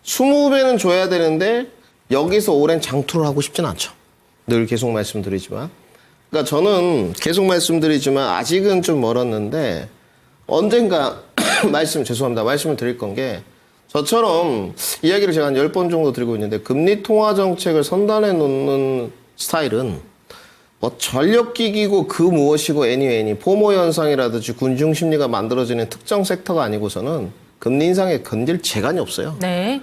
20배는 줘야 되는데 여기서 오랜 장투를 하고 싶진 않죠. 늘 계속 말씀드리지만. 그러니까 저는 계속 말씀드리지만 아직은 좀 멀었는데 언젠가 말씀을 드릴 건 게, 저처럼 이야기를 제가 한 10번 정도 드리고 있는데, 금리 통화 정책을 선단해 놓는 스타일은 뭐 전력기기고 그 무엇이고 애니 포모 현상이라든지 군중 심리가 만들어지는 특정 섹터가 아니고서는 금리 인상에 건들 재간이 없어요. 네.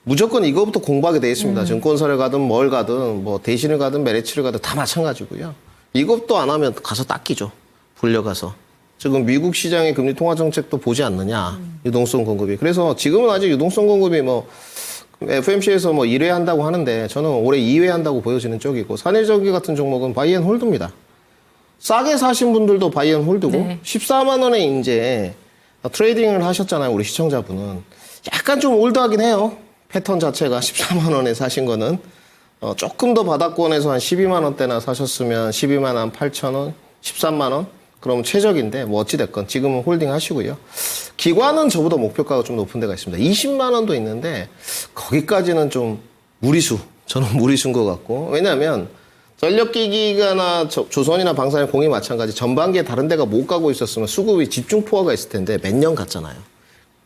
무조건 이거부터 공부하게 돼 있습니다. 증권사를 가든 뭘 가든 뭐 대신을 가든 메리츠를 가든 다 마찬가지고요. 이것도 안 하면 가서 닦이죠. 불려가서. 지금 미국 시장의 금리 통화 정책도 보지 않느냐. 유동성 공급이. 그래서 지금은 아직 유동성 공급이 뭐 FMC에서 뭐 1회 한다고 하는데 저는 올해 2회 한다고 보여지는 쪽이고, 산일전기 같은 종목은 바이앤홀드입니다. 싸게 사신 분들도 바이앤홀드고, 네. 14만 원에 이제 트레이딩을 하셨잖아요. 우리 시청자분은. 약간 좀 올드하긴 해요. 패턴 자체가 14만 원에 사신 거는. 조금 더 바닥권에서 한 12만 원대나 사셨으면 12만 8천 원, 13만 원? 그러면 최적인데, 뭐 어찌됐건 지금은 홀딩 하시고요. 기관은 저보다 목표가가 좀 높은 데가 있습니다. 20만 원도 있는데 거기까지는 좀 무리수. 저는 무리수인 것 같고. 왜냐하면 전력기기가나 조선이나 방산의 공이 마찬가지, 전반기에 다른 데가 못 가고 있었으면 수급이 집중 포화가 있을 텐데 몇 년 갔잖아요.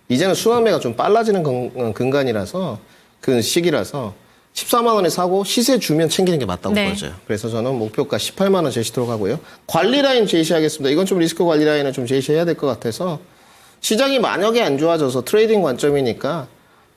이제는 순환매가 좀 빨라지는 근간이라서, 그 시기라서 14만 원에 사고 시세 주면 챙기는 게 맞다고 네. 보여져요. 그래서 저는 목표가 18만 원 제시토록 하고요. 관리 라인 제시하겠습니다. 이건 좀 리스크 관리 라인을 좀 제시해야 될 것 같아서, 시장이 만약에 안 좋아져서 트레이딩 관점이니까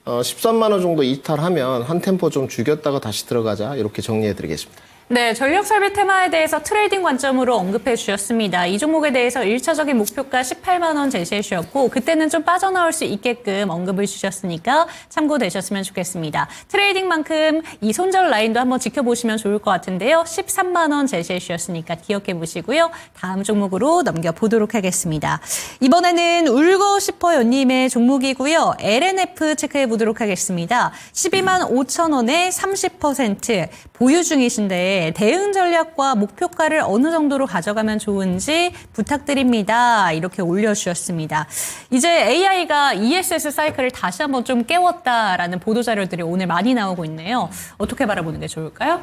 13만 원 정도 이탈하면 한 템포 좀 죽였다가 다시 들어가자, 이렇게 정리해 드리겠습니다. 네, 전력 설비 테마에 대해서 트레이딩 관점으로 언급해 주셨습니다. 이 종목에 대해서 1차적인 목표가 18만 원 제시해 주셨고, 그때는 좀 빠져나올 수 있게끔 언급을 주셨으니까 참고되셨으면 좋겠습니다. 트레이딩만큼 이 손절 라인도 한번 지켜보시면 좋을 것 같은데요. 13만 원 제시해 주셨으니까 기억해 보시고요. 다음 종목으로 넘겨보도록 하겠습니다. 이번에는 울고 싶어요님의 종목이고요. LNF 체크해 보도록 하겠습니다. 12만 5천 원에 30% 보유 중이신데, 대응 전략과 목표가를 어느 정도로 가져가면 좋은지 부탁드립니다. 이렇게 올려주셨습니다. 이제 AI가 ESS 사이클을 다시 한번 좀 깨웠다라는 보도자료들이 오늘 많이 나오고 있네요. 어떻게 바라보는 게 좋을까요?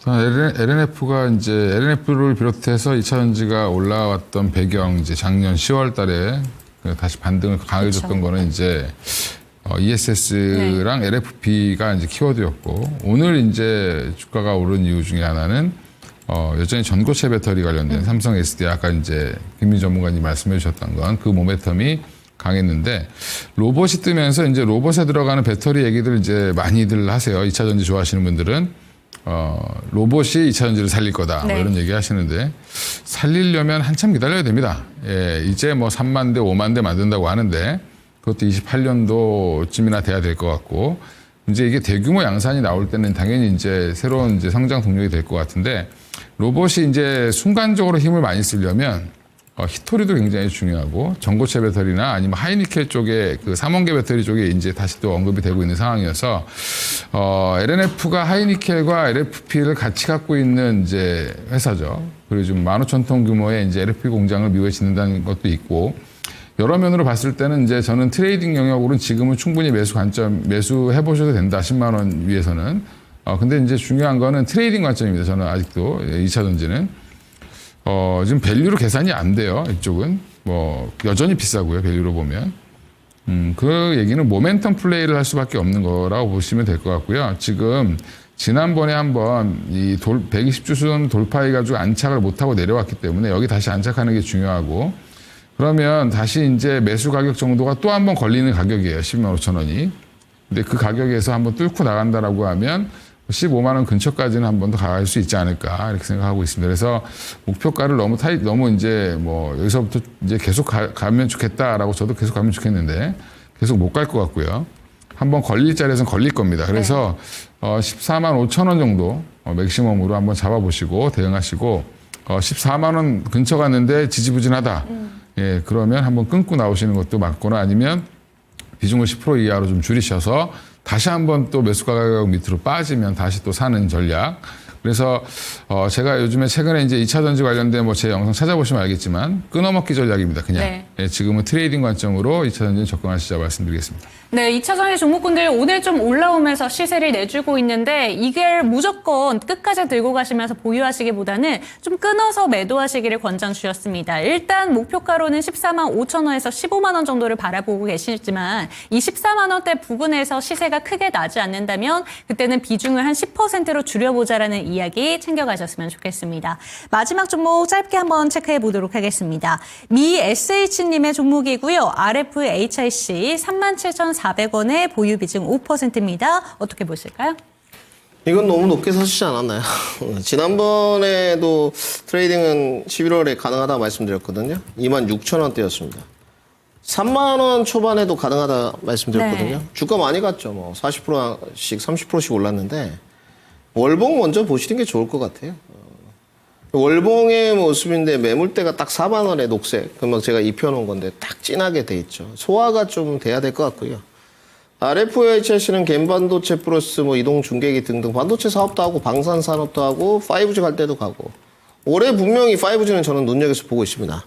LNF가 이제 LNF를 비롯해서 2차전지가 올라왔던 배경, 이제 작년 10월 달에 다시 반등을 강하게 줬던 거는 이제 ESS랑 LFP가 이제 키워드였고, 오늘 이제 주가가 오른 이유 중에 하나는 여전히 전고체 배터리 관련된 삼성 SD, 아까 이제 김민 전문가님 말씀해 주셨던 건 그 모멘텀이 강했는데, 로봇이 뜨면서 이제 로봇에 들어가는 배터리 얘기들 이제 많이들 하세요. 2차전지 좋아하시는 분들은 로봇이 2차전지를 살릴 거다, 뭐 이런 얘기 하시는데, 살리려면 한참 기다려야 됩니다. 예, 이제 뭐 3만 대, 5만 대 만든다고 하는데 그것도 28년도쯤이나 돼야 될 것 같고, 이제 이게 대규모 양산이 나올 때는 당연히 이제 새로운 이제 성장 동력이 될 것 같은데, 로봇이 이제 순간적으로 힘을 많이 쓰려면 히토리도 굉장히 중요하고, 전고체 배터리나 아니면 하이니켈 쪽에 그 삼원계 배터리 쪽에 이제 다시 또 언급이 되고 있는 상황이어서, LNF가 하이니켈과 LFP를 같이 갖고 있는 이제 회사죠. 그리고 좀 15,000톤 규모의 이제 LFP 공장을 미국에 짓는다는 것도 있고, 여러 면으로 봤을 때는 이제 저는 트레이딩 영역으로는 지금은 충분히 매수해 보셔도 된다. 10만 원 위에서는. 근데 이제 중요한 거는 트레이딩 관점입니다. 저는 아직도 2차전지는. 지금 밸류로 계산이 안 돼요. 이쪽은. 뭐, 여전히 비싸고요. 밸류로 보면. 그 얘기는 모멘텀 플레이를 할 수밖에 없는 거라고 보시면 될 것 같고요. 지금 지난번에 한번 이 120주 수준 돌파해가지고 안착을 못하고 내려왔기 때문에 여기 다시 안착하는 게 중요하고, 그러면 다시 이제 매수 가격 정도가 또 한 번 걸리는 가격이에요. 12만 5천 원이. 근데 그 가격에서 한번 뚫고 나간다라고 하면 15만 원 근처까지는 한 번 더 갈 수 있지 않을까, 이렇게 생각하고 있습니다. 그래서 목표가를 너무 이제 뭐 여기서부터 이제 계속 가면 좋겠다라고, 저도 계속 가면 좋겠는데 계속 못 갈 것 같고요. 한번 걸릴 자리에서는 걸릴 겁니다. 그래서 14만 5천 원 정도 맥시멈으로 한번 잡아보시고 대응하시고, 14만 원 근처 갔는데 지지부진하다. 예, 그러면 한번 끊고 나오시는 것도 맞거나, 아니면 비중을 10% 이하로 좀 줄이셔서 다시 한번 또 매수가 가격 밑으로 빠지면 다시 또 사는 전략. 그래서 제가 요즘에 최근에 이제 2차 전지 관련된 뭐 제 영상 찾아보시면 알겠지만 끊어먹기 전략입니다. 그냥 네. 예, 지금은 트레이딩 관점으로 2차 전지는 접근하시자 말씀드리겠습니다. 네, 2차 전지 종목군들 오늘 좀 올라오면서 시세를 내주고 있는데 이게 무조건 끝까지 들고 가시면서 보유하시기보다는 좀 끊어서 매도하시기를 권장 주셨습니다. 일단 목표가로는 14만 5천 원에서 15만 원 정도를 바라보고 계시지만 이 14만 원대 부근에서 시세가 크게 나지 않는다면 그때는 비중을 한 10%로 줄여보자라는 이야기 챙겨가셨으면 좋겠습니다. 마지막 종목 짧게 한번 체크해 보도록 하겠습니다. 미 SH님의 종목이고요. RFHIC 37,400원의 보유 비중 5%입니다. 어떻게 보실까요? 이건 너무 높게 사시지 않았나요? 지난번에도 트레이딩은 11월에 가능하다 말씀드렸거든요. 26,000원대였습니다. 3만 원 초반에도 가능하다 말씀드렸거든요. 네. 주가 많이 갔죠. 뭐 40%씩 30%씩 올랐는데 월봉 먼저 보시는 게 좋을 것 같아요. 월봉의 모습인데 매물대가 딱 4만 원의 녹색. 그러면 제가 입혀놓은 건데 딱 진하게 돼 있죠. 소화가 좀 돼야 될 것 같고요. RFHIC는 갬반도체 플러스 뭐 이동 중계기 등등 반도체 사업도 하고 방산 산업도 하고 5G 갈 때도 가고 올해 분명히 5G는 저는 눈여겨서 보고 있습니다.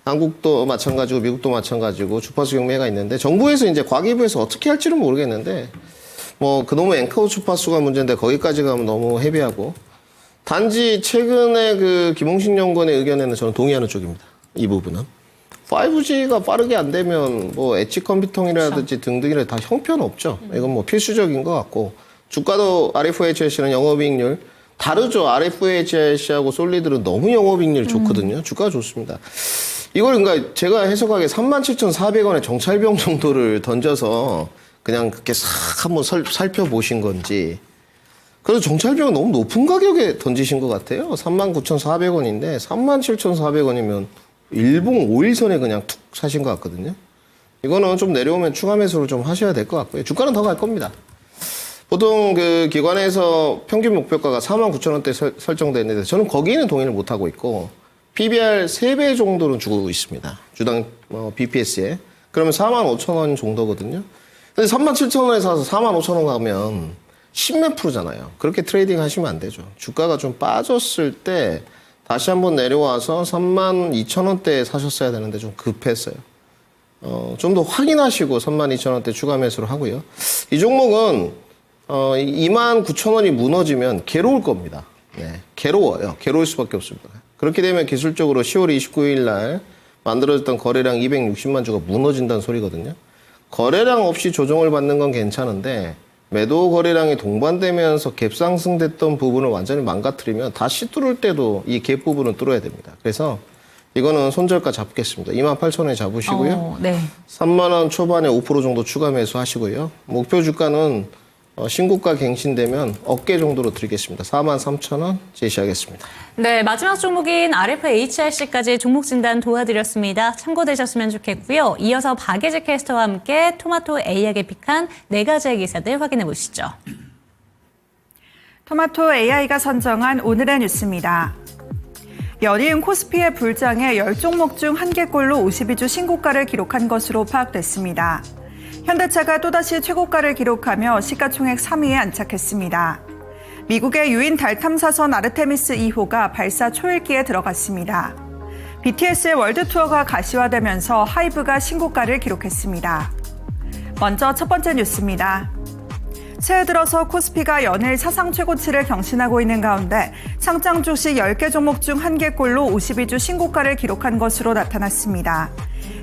한국도 마찬가지고 미국도 마찬가지고 주파수 경매가 있는데 정부에서 이제 과기부에서 어떻게 할지는 모르겠는데 뭐 그놈의 앵커 주파수가 문제인데 거기까지 가면 너무 헤비하고 단지 최근에 그 김홍식 연구원의 의견에는 저는 동의하는 쪽입니다. 이 부분은 5G가 빠르게 안 되면 뭐 엣지 컴퓨팅이라든지 등등이라 다 형편없죠. 이건 뭐 필수적인 것 같고 주가도 RFHIC는 영업이익률 다르죠. RFHIC하고 솔리드는 너무 영업이익률이 좋거든요. 주가가 좋습니다. 이걸 그러니까 제가 해석하기에 37,400원의 정찰병 정도를 던져서 그냥 그렇게 싹 한번 살펴보신 건지 그래서 정찰병은 너무 높은 가격에 던지신 것 같아요. 39,400원인데 37,400원이면 일봉 5일선에 그냥 툭 사신 것 같거든요. 이거는 좀 내려오면 추가 매수를 좀 하셔야 될 것 같고요. 주가는 더 갈 겁니다. 보통 그 기관에서 평균 목표가가 49,000원대 설정되어 있는데 저는 거기는 동의를 못하고 있고 PBR 3배 정도는 주고 있습니다. 주당 BPS에. 그러면 45,000원 정도거든요. 근데 37,000원에 사서 45,000원 가면 10몇 프로잖아요. 그렇게 트레이딩 하시면 안 되죠. 주가가 좀 빠졌을 때 다시 한번 내려와서 32,000원대에 사셨어야 되는데 좀 급했어요. 좀 더 확인하시고 32,000원대 추가 매수를 하고요. 이 종목은 29,000원이 무너지면 괴로울 겁니다. 네, 괴로워요. 괴로울 수밖에 없습니다. 그렇게 되면 기술적으로 10월 29일 날 만들어졌던 거래량 260만 주가 무너진다는 소리거든요. 거래량 없이 조정을 받는 건 괜찮은데 매도 거래량이 동반되면서 갭 상승됐던 부분을 완전히 망가뜨리면 다시 뚫을 때도 이 갭 부분은 뚫어야 됩니다. 그래서 이거는 손절가 잡겠습니다. 28,000원에 잡으시고요. 네. 3만 원 초반에 5% 정도 추가 매수하시고요. 목표 주가는 신고가 갱신되면 어깨 정도로 드리겠습니다. 43,000원 제시하겠습니다. 네, 마지막 종목인 RFHIC까지 종목 진단 도와드렸습니다. 참고되셨으면 좋겠고요. 이어서 박예지 캐스터와 함께 토마토 AI에게 픽한 4가지의 기사들 확인해 보시죠. 토마토 AI가 선정한 오늘의 뉴스입니다. 연이은 코스피의 불장에 10종목 중 1개꼴로 52주 신고가를 기록한 것으로 파악됐습니다. 현대차가 또다시 최고가를 기록하며 시가총액 3위에 안착했습니다. 미국의 유인 달 탐사선 아르테미스 2호가 발사 초읽기에 들어갔습니다. BTS의 월드 투어가 가시화되면서 하이브가 신고가를 기록했습니다. 먼저 첫 번째 뉴스입니다. 새해 들어서 코스피가 연일 사상 최고치를 경신하고 있는 가운데 상장 주식 10개 종목 중 1개꼴로 52주 신고가를 기록한 것으로 나타났습니다.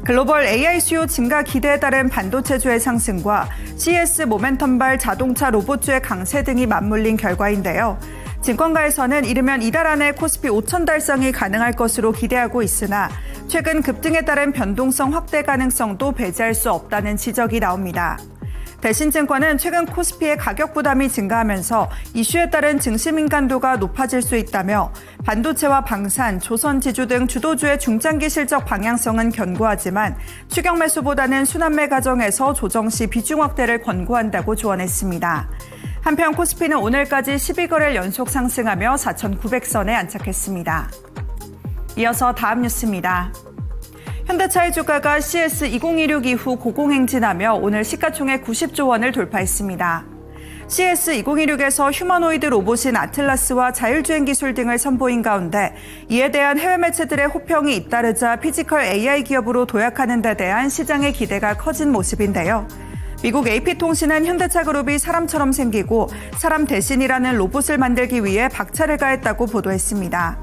글로벌 AI 수요 증가 기대에 따른 반도체주의 상승과 CS 모멘텀발 자동차 로봇주의 강세 등이 맞물린 결과인데요. 증권가에서는 이르면 이달 안에 코스피 5천 달성이 가능할 것으로 기대하고 있으나 최근 급등에 따른 변동성 확대 가능성도 배제할 수 없다는 지적이 나옵니다. 대신증권은 최근 코스피의 가격 부담이 증가하면서 이슈에 따른 증시 민감도가 높아질 수 있다며 반도체와 방산, 조선지주 등 주도주의 중장기 실적 방향성은 견고하지만 추격 매수보다는 순환매 과정에서 조정 시 비중 확대를 권고한다고 조언했습니다. 한편 코스피는 오늘까지 12거래일 연속 상승하며 4,900선에 안착했습니다. 이어서 다음 뉴스입니다. 현대차의 주가가 CS2026 이후 고공행진하며 오늘 시가총액 90조 원을 돌파했습니다. CS2026에서 휴머노이드 로봇인 아틀라스와 자율주행 기술 등을 선보인 가운데 이에 대한 해외 매체들의 호평이 잇따르자 피지컬 AI 기업으로 도약하는 데 대한 시장의 기대가 커진 모습인데요. 미국 AP통신은 현대차 그룹이 사람처럼 생기고 사람 대신이라는 로봇을 만들기 위해 박차를 가했다고 보도했습니다.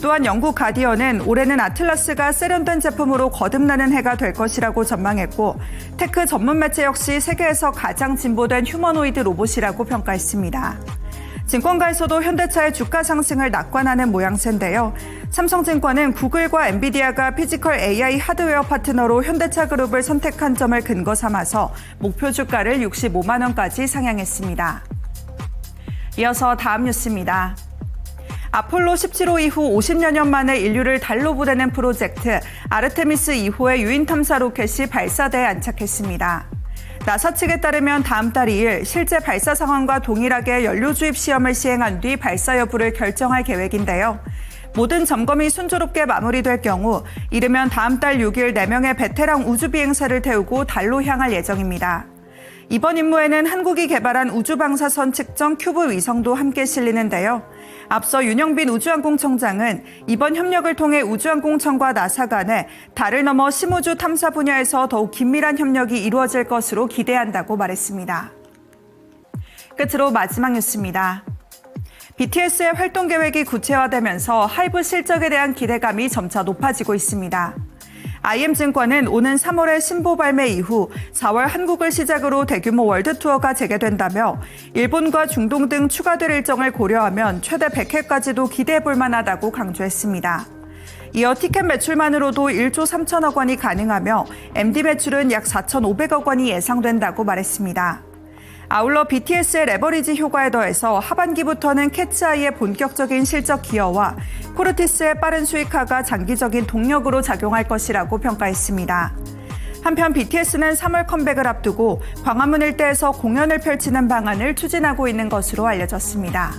또한 영국 가디언은 올해는 아틀라스가 세련된 제품으로 거듭나는 해가 될 것이라고 전망했고 테크 전문 매체 역시 세계에서 가장 진보된 휴머노이드 로봇이라고 평가했습니다. 증권가에서도 현대차의 주가 상승을 낙관하는 모양새인데요. 삼성증권은 구글과 엔비디아가 피지컬 AI 하드웨어 파트너로 현대차 그룹을 선택한 점을 근거 삼아서 목표 주가를 65만 원까지 상향했습니다. 이어서 다음 뉴스입니다. 아폴로 17호 이후 50여 년 만에 인류를 달로 보내는 프로젝트 아르테미스 2호의 유인 탐사 로켓이 발사대에 안착했습니다. 나사 측에 따르면 다음 달 2일 실제 발사 상황과 동일하게 연료 주입 시험을 시행한 뒤 발사 여부를 결정할 계획인데요. 모든 점검이 순조롭게 마무리될 경우 이르면 다음 달 6일 4명의 베테랑 우주 비행사를 태우고 달로 향할 예정입니다. 이번 임무에는 한국이 개발한 우주방사선 측정 큐브 위성도 함께 실리는데요. 앞서 윤영빈 우주항공청장은 이번 협력을 통해 우주항공청과 나사 간에 달을 넘어 심우주 탐사 분야에서 더욱 긴밀한 협력이 이루어질 것으로 기대한다고 말했습니다. 끝으로 마지막 뉴스입니다. BTS의 활동 계획이 구체화되면서 하이브 실적에 대한 기대감이 점차 높아지고 있습니다. IM증권은 오는 3월의 신보 발매 이후 4월 한국을 시작으로 대규모 월드 투어가 재개된다며 일본과 중동 등 추가될 일정을 고려하면 최대 100회까지도 기대해 볼 만하다고 강조했습니다. 이어 티켓 매출만으로도 1조 3천억 원이 가능하며 MD 매출은 약 4,500억 원이 예상된다고 말했습니다. 아울러 BTS의 레버리지 효과에 더해서 하반기부터는 캐츠아이의 본격적인 실적 기여와 코르티스의 빠른 수익화가 장기적인 동력으로 작용할 것이라고 평가했습니다. 한편 BTS는 3월 컴백을 앞두고 광화문 일대에서 공연을 펼치는 방안을 추진하고 있는 것으로 알려졌습니다.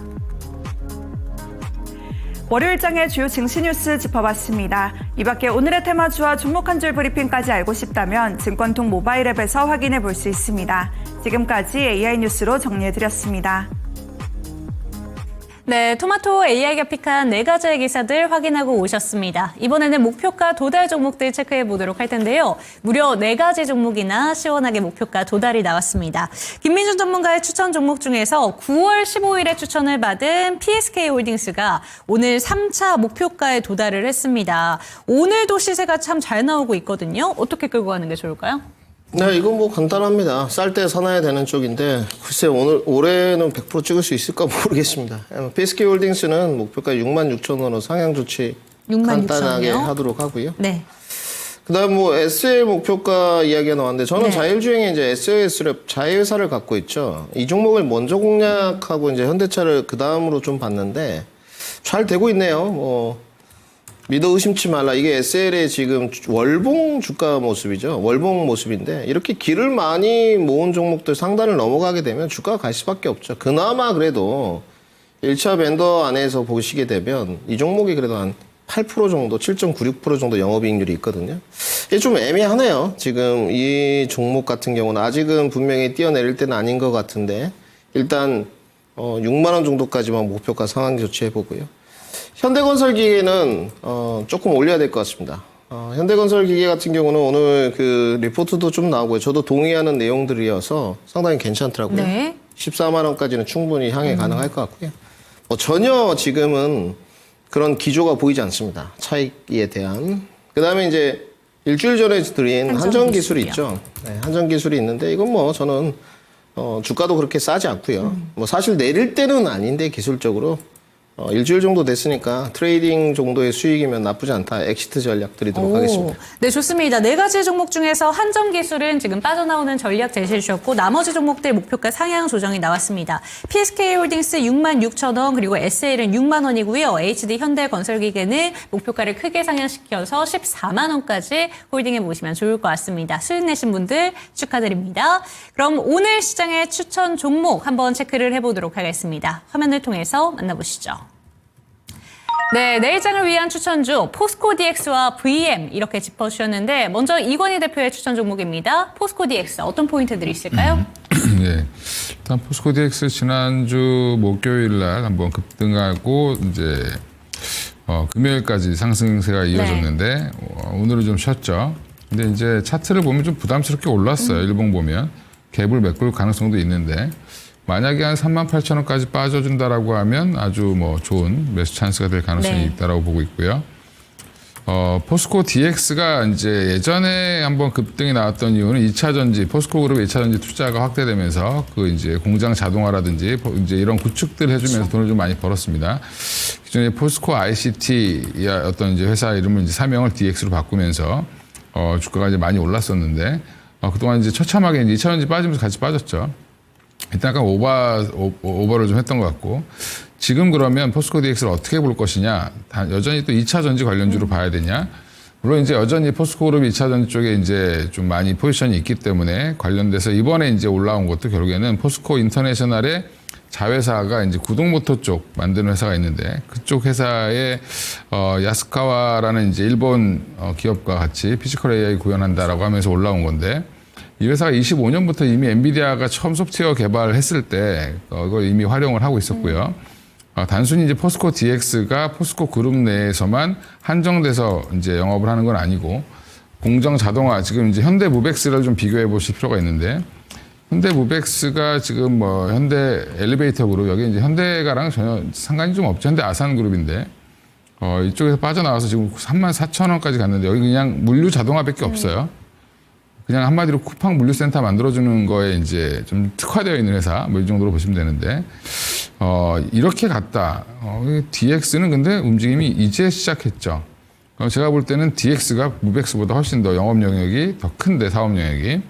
월요일장의 주요 증시 뉴스 짚어봤습니다. 이 밖에 오늘의 테마주와 종목 한 줄 브리핑까지 알고 싶다면 증권통 모바일 앱에서 확인해 볼 수 있습니다. 지금까지 AI 뉴스로 정리해드렸습니다. 네, 토마토 AI가 픽한 4가지의 기사들 확인하고 오셨습니다. 이번에는 목표가 도달 종목들 체크해 보도록 할 텐데요. 무려 4가지 종목이나 시원하게 목표가 도달이 나왔습니다. 김민준 전문가의 추천 종목 중에서 9월 15일에 추천을 받은 PSK홀딩스가 오늘 3차 목표가에 도달을 했습니다. 오늘도 시세가 참 잘 나오고 있거든요. 어떻게 끌고 가는 게 좋을까요? 네, 이건 뭐 간단합니다. 쌀 때 사놔야 되는 쪽인데 글쎄 올해는 100% 찍을 수 있을까 모르겠습니다. PSK홀딩스는 목표가 66,000원으로 상향 조치 66,000원 이요? 간단하게 하도록 하고요. 네. 그다음 뭐 SL 목표가 이야기가 나왔는데 저는 네. 자율주행에 이제 SOS를 자회사를 갖고 있죠. 이 종목을 먼저 공략하고 이제 현대차를 그 다음으로 좀 봤는데 잘 되고 있네요. 뭐 믿어 의심치 말라. 이게 SL의 지금 월봉 주가 모습이죠. 월봉 모습인데 이렇게 길을 많이 모은 종목들 상단을 넘어가게 되면 주가가 갈 수밖에 없죠. 그나마 그래도 1차 밴더 안에서 보시게 되면 이 종목이 그래도 한 8% 정도, 7.96% 정도 영업이익률이 있거든요. 이게 좀 애매하네요. 지금 이 종목 같은 경우는 아직은 분명히 뛰어내릴 때는 아닌 것 같은데 일단 6만 원 정도까지만 목표가 상향 조치해보고요. 현대건설기계는 조금 올려야 될 것 같습니다. 현대건설기계 같은 경우는 오늘 그 리포트도 좀 나오고요. 저도 동의하는 내용들이어서 상당히 괜찮더라고요. 네. 14만 원까지는 충분히 향해 가능할 것 같고요. 전혀 지금은 그런 기조가 보이지 않습니다. 차익에 대한. 그다음에 이제 일주일 전에 드린 한전기술이 있죠. 네, 한전기술이 있는데 이건 뭐 저는 주가도 그렇게 싸지 않고요. 뭐 사실 내릴 때는 아닌데 기술적으로 일주일 정도 됐으니까 트레이딩 정도의 수익이면 나쁘지 않다. 엑시트 전략 드리도록 하겠습니다. 네, 좋습니다. 4가지 종목 중에서 한전기술은 지금 빠져나오는 전략 제시해 주셨고 나머지 종목들 목표가 상향 조정이 나왔습니다. PSK홀딩스 66,000원 그리고 SL은 6만 원이고요. HD 현대건설기계는 목표가를 크게 상향시켜서 14만 원까지 홀딩해 보시면 좋을 것 같습니다. 수익 내신 분들 축하드립니다. 그럼 오늘 시장의 추천 종목 한번 체크를 해보도록 하겠습니다. 화면을 통해서 만나보시죠. 네, 내일장을 위한 추천주 포스코 DX와 VM 이렇게 짚어주셨는데 먼저 이건희 대표의 추천 종목입니다. 포스코 DX 어떤 포인트들이 있을까요? 네. 일단 포스코 DX 지난주 목요일 날 한번 급등하고 이제 금요일까지 상승세가 이어졌는데 오늘은 좀 쉬었죠. 근데 이제 차트를 보면 좀 부담스럽게 올랐어요. 일봉 보면 갭을 메꿀 가능성도 있는데 만약에 한 38,000원까지 빠져준다라고 하면 아주 뭐 좋은 매수 찬스가 될 가능성이 있다라고 보고 있고요. 포스코 DX가 이제 예전에 한번 급등이 나왔던 이유는 2차 전지, 포스코 그룹의 2차 전지 투자가 확대되면서 그 이제 공장 자동화라든지 이제 이런 구축들 해주면서 돈을 좀 많이 벌었습니다. 기존에 포스코 ICT 어떤 이제 회사 이름을 이제 사명을 DX로 바꾸면서 주가가 이제 많이 올랐었는데 그동안 이제 처참하게 이제 2차 전지 빠지면서 같이 빠졌죠. 일단 약간 오버를 좀 했던 것 같고 지금 그러면 포스코 DX를 어떻게 볼 것이냐 여전히 또 2차 전지 관련주로 봐야 되냐 물론 이제 여전히 포스코 그룹 2차 전지 쪽에 이제 좀 많이 포지션이 있기 때문에 관련돼서 이번에 이제 올라온 것도 결국에는 포스코 인터내셔널의 자회사가 이제 구동모터 쪽 만드는 회사가 있는데 그쪽 회사의 야스카와라는 이제 일본 기업과 같이 피지컬 AI 구현한다라고 하면서 올라온 건데 이 회사가 25년부터 이미 엔비디아가 처음 소프트웨어 개발했을 때 이걸 이미 활용을 하고 있었고요. 단순히 이제 포스코 DX가 포스코 그룹 내에서만 한정돼서 이제 영업을 하는 건 아니고 공정 자동화 지금 이제 현대 무벡스를 좀 비교해 보실 필요가 있는데 현대 무벡스가 지금 뭐 현대 엘리베이터 그룹 여기 이제 현대가랑 전혀 상관이 좀 없죠. 현대 아산 그룹인데 이쪽에서 빠져나와서 지금 34,000원까지 갔는데 여기 그냥 물류 자동화밖에 없어요. 그냥 한마디로 쿠팡 물류센터 만들어주는 거에 이제 좀 특화되어 있는 회사, 뭐 이 정도로 보시면 되는데, 이렇게 갔다. DX는 근데 움직임이 이제 시작했죠. 제가 볼 때는 DX가 무벡스보다 훨씬 더 영업 영역이 더 큰데, 사업 영역이.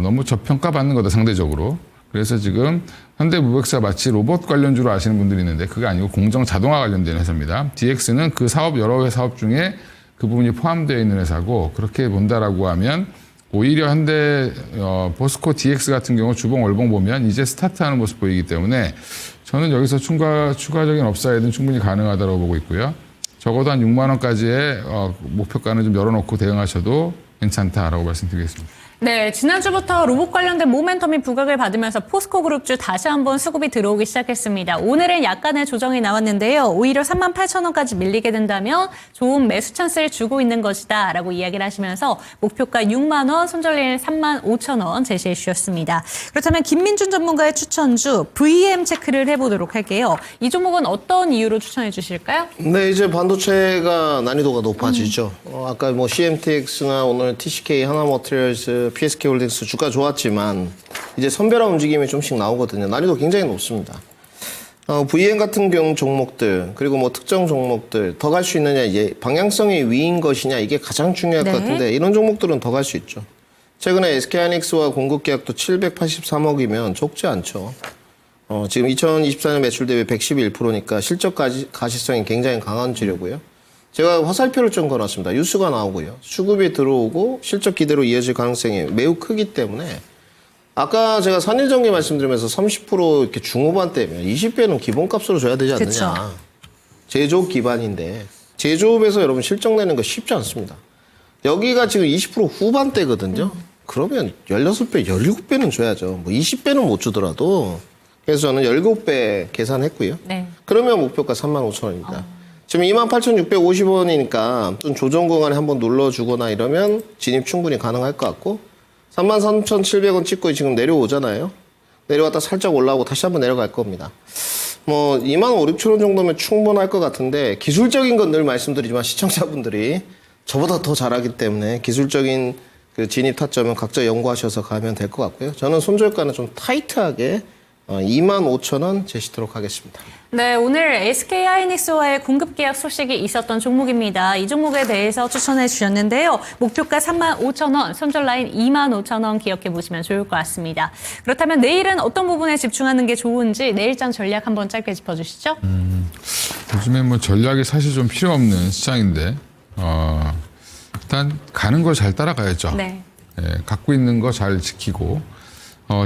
너무 저평가받는 거다, 상대적으로. 그래서 지금 현대 무벡스가 마치 로봇 관련주로 아시는 분들이 있는데, 그게 아니고 공정 자동화 관련된 회사입니다. DX는 그 사업, 여러 회 사업 중에 그 부분이 포함되어 있는 회사고, 그렇게 본다라고 하면, 오히려 현대 포스코 DX 같은 경우 주봉 월봉 보면 이제 스타트하는 모습 보이기 때문에 저는 여기서 추가적인 업사이드는 충분히 가능하다고 보고 있고요. 적어도 한 6만 원까지의 목표가는 좀 열어놓고 대응하셔도 괜찮다라고 말씀드리겠습니다. 네, 지난주부터 로봇 관련된 모멘텀이 부각을 받으면서 포스코 그룹주 다시 한번 수급이 들어오기 시작했습니다. 오늘은 약간의 조정이 나왔는데요. 오히려 38,000원까지 밀리게 된다면 좋은 매수 찬스를 주고 있는 것이다 라고 이야기를 하시면서 목표가 6만 원, 손절리는 35,000원 제시해 주셨습니다. 그렇다면 김민준 전문가의 추천주 VM 체크를 해보도록 할게요. 이 종목은 어떤 이유로 추천해 주실까요? 네, 이제 반도체가 난이도가 높아지죠. 아까 뭐 CMTX나 오늘 TCK, 하나머티리얼스, PSK홀딩스 주가 좋았지만 이제 선별화 움직임이 좀씩 나오거든요. 난이도 굉장히 높습니다. VM 같은 경우 종목들 그리고 뭐 특정 종목들 더 갈 수 있느냐 이제 방향성이 위인 것이냐 이게 가장 중요할 것 같은데 이런 종목들은 더 갈 수 있죠. 최근에 SK하이닉스와 공급 계약도 783억이면 적지 않죠. 지금 2024년 매출 대비 111%니까 실적 가시성이 굉장히 강한 재료고요. 제가 화살표를 좀 걸었습니다. 뉴스가 나오고요. 수급이 들어오고 실적 기대로 이어질 가능성이 매우 크기 때문에 아까 제가 선일전기 말씀드리면서 30% 이렇게 중후반대면 20배는 기본값으로 줘야 되지 않느냐. 그쵸. 제조업 기반인데 제조업에서 여러분 실적 내는 거 쉽지 않습니다. 여기가 지금 20% 후반대거든요. 그러면 16배, 17배는 줘야죠. 뭐 20배는 못 주더라도. 그래서 저는 17배 계산했고요. 네. 그러면 목표가 35,000원입니다. 지금 28,650원이니까 좀 조정 구간에 한번 눌러주거나 이러면 진입 충분히 가능할 것 같고 33,700원 찍고 지금 내려오잖아요. 내려왔다 살짝 올라오고 다시 한번 내려갈 겁니다. 뭐 25,000원 정도면 충분할 것 같은데 기술적인 건 늘 말씀드리지만 시청자분들이 저보다 더 잘하기 때문에 기술적인 그 진입 타점은 각자 연구하셔서 가면 될 것 같고요. 저는 손절가는 좀 타이트하게 25,000원 제시도록 하겠습니다. 네, 오늘 SK하이닉스와의 공급 계약 소식이 있었던 종목입니다. 이 종목에 대해서 추천해 주셨는데요. 목표가 35,000원, 손절 라인 25,000원 기억해 보시면 좋을 것 같습니다. 그렇다면 내일은 어떤 부분에 집중하는 게 좋은지 내일장 전략 한번 짧게 짚어주시죠. 요즘에 뭐 전략이 사실 좀 필요 없는 시장인데 일단 가는 걸 잘 따라가야죠. 네. 갖고 있는 거 잘 지키고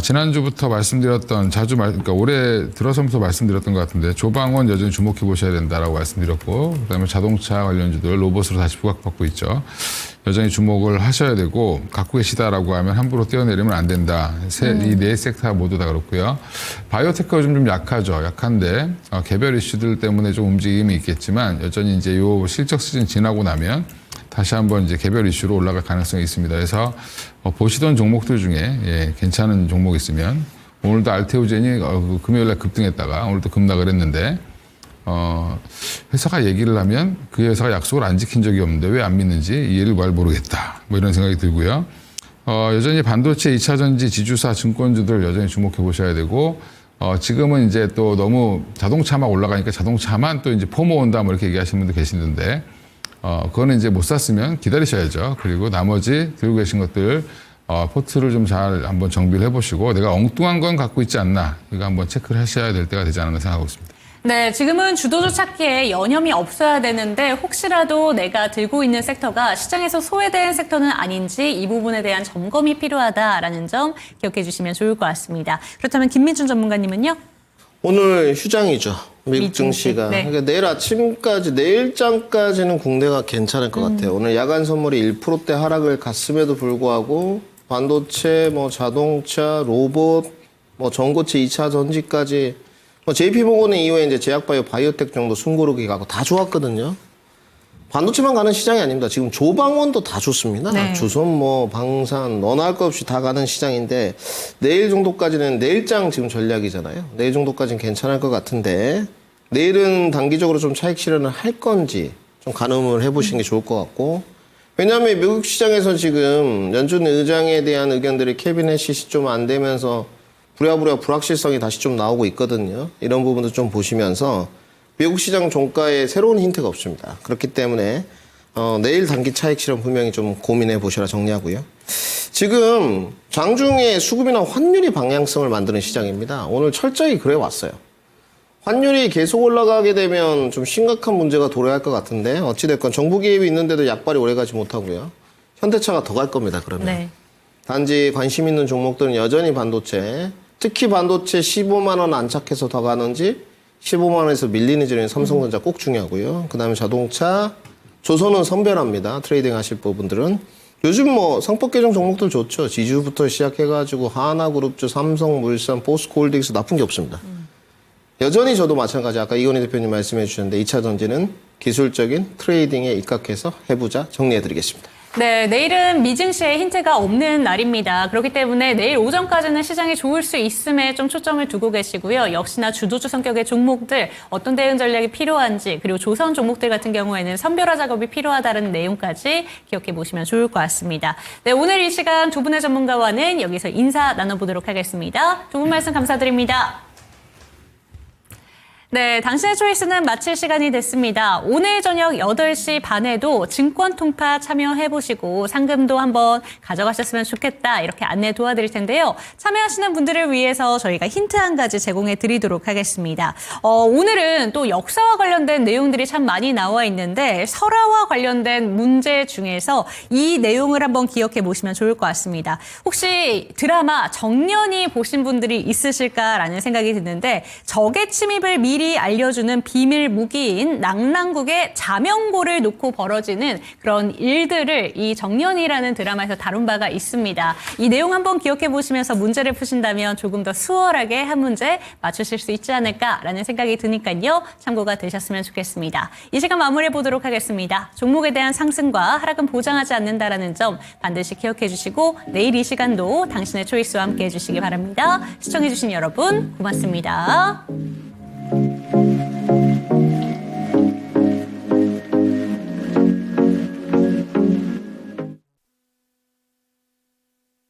지난주부터 그러니까 올해 들어서부터 말씀드렸던 것 같은데 조방원 여전히 주목해 보셔야 된다라고 말씀드렸고, 그다음에 자동차 관련주들 로봇으로 다시 부각받고 있죠. 여전히 주목을 하셔야 되고, 갖고 계시다라고 하면 함부로 뛰어내리면 안 된다. 이 네 섹터 모두 다 그렇고요. 바이오테크가 요즘 좀 약하죠. 약한데 개별 이슈들 때문에 좀 움직임이 있겠지만 여전히 이제 요 실적 시즌 지나고 나면 다시 한번 이제 개별 이슈로 올라갈 가능성이 있습니다. 그래서 보시던 종목들 중에 괜찮은 종목 있으면, 오늘도 알테오젠이 금요일날 급등했다가 오늘도 급락을 했는데, 회사가 얘기를 하면 그 회사가 약속을 안 지킨 적이 없는데 왜 안 믿는지 이해를 잘 모르겠다. 뭐 이런 생각이 들고요. 여전히 반도체 2차 전지 지주사 증권주들 여전히 주목해 보셔야 되고, 지금은 이제 또 너무 자동차만 올라가니까 자동차만 또 이제 포모 온다 뭐 이렇게 얘기하시는 분도 계시는데, 그거는 이제 못 샀으면 기다리셔야죠. 그리고 나머지 들고 계신 것들, 포트를 좀 잘 한번 정비를 해보시고, 내가 엉뚱한 건 갖고 있지 않나, 이거 한번 체크를 하셔야 될 때가 되지 않았나 생각하고 있습니다. 네, 지금은 주도주 찾기에 여념이 없어야 되는데 혹시라도 내가 들고 있는 섹터가 시장에서 소외된 섹터는 아닌지 이 부분에 대한 점검이 필요하다라는 점 기억해 주시면 좋을 것 같습니다. 그렇다면 김민준 전문가님은요? 오늘 휴장이죠. 미국 미국 증시가. 네. 그러니까 내일 아침까지, 내일장까지는 국내가 괜찮을 것 같아요. 오늘 야간 선물이 1%대 하락을 갔음에도 불구하고 반도체, 자동차, 로봇, 전고체 2차 전지까지, JP모건은 이후에 이제 제약바이오, 바이오텍 정도 숨고르기 가고 다 좋았거든요. 반도체만 가는 시장이 아닙니다. 지금 조방원도 다 좋습니다. 네. 주손, 방산, 너나 할 것 없이 다 가는 시장인데, 내일 정도까지는, 내일장 지금 전략이잖아요. 내일 정도까지는 괜찮을 것 같은데, 내일은 단기적으로 좀 차익 실현을 할 건지 좀 가늠을 해보시는 게 좋을 것 같고, 왜냐하면 미국 시장에서 지금 연준 의장에 대한 의견들이 캐비넷이 좀 안 되면서 부랴부랴 불확실성이 다시 좀 나오고 있거든요. 이런 부분도 좀 보시면서 미국 시장 종가에 새로운 힌트가 없습니다. 그렇기 때문에 내일 단기 차익 실현 분명히 좀 고민해 보시라 정리하고요. 지금 장중에 수급이나 환율이 방향성을 만드는 시장입니다. 오늘 철저히 그래 왔어요. 환율이 계속 올라가게 되면 좀 심각한 문제가 도래할 것 같은데, 어찌됐건 정부 개입이 있는데도 약발이 오래가지 못하고요. 현대차가 더 갈 겁니다, 그러면. 네. 단지 관심 있는 종목들은 여전히 반도체, 특히 반도체 15만 원 안착해서 더 가는지 15만 원에서 밀리는지는 삼성전자 꼭 중요하고요. 그 다음에 자동차, 조선은 선별합니다. 트레이딩 하실 부분들은. 요즘 상법 개정 종목들 좋죠. 지주부터 시작해가지고 하나그룹주, 삼성물산, 포스코홀딩스 나쁜 게 없습니다. 여전히 저도 마찬가지, 아까 이건희 대표님 말씀해 주셨는데 2차 전지는 기술적인 트레이딩에 입각해서 해보자 정리해드리겠습니다. 네, 내일은 미증시에 힌트가 없는 날입니다. 그렇기 때문에 내일 오전까지는 시장이 좋을 수 있음에 좀 초점을 두고 계시고요. 역시나 주도주 성격의 종목들, 어떤 대응 전략이 필요한지, 그리고 조선 종목들 같은 경우에는 선별화 작업이 필요하다는 내용까지 기억해 보시면 좋을 것 같습니다. 네, 오늘 이 시간 두 분의 전문가와는 여기서 인사 나눠보도록 하겠습니다. 두 분 말씀 감사드립니다. 네, 당신의 초이스는 마칠 시간이 됐습니다. 오늘 저녁 8시 반에도 증권 통파 참여해보시고 상금도 한번 가져가셨으면 좋겠다, 이렇게 안내 도와드릴 텐데요. 참여하시는 분들을 위해서 저희가 힌트 한 가지 제공해 드리도록 하겠습니다. 오늘은 또 역사와 관련된 내용들이 참 많이 나와 있는데, 설화와 관련된 문제 중에서 이 내용을 한번 기억해 보시면 좋을 것 같습니다. 혹시 드라마 정년이 보신 분들이 있으실까라는 생각이 드는데, 적의 침입을 미리 알려주는 비밀 무기인 낭랑국의 자명고를 놓고 벌어지는 그런 일들을 이 정년이라는 드라마에서 다룬 바가 있습니다. 이 내용 한번 기억해 보시면서 문제를 푸신다면 조금 더 수월하게 한 문제 맞추실 수 있지 않을까라는 생각이 드니까요. 참고가 되셨으면 좋겠습니다. 이 시간 마무리해 보도록 하겠습니다. 종목에 대한 상승과 하락은 보장하지 않는다라는 점 반드시 기억해 주시고, 내일 이 시간도 당신의 초이스와 함께 해주시기 바랍니다. 시청해 주신 여러분 고맙습니다.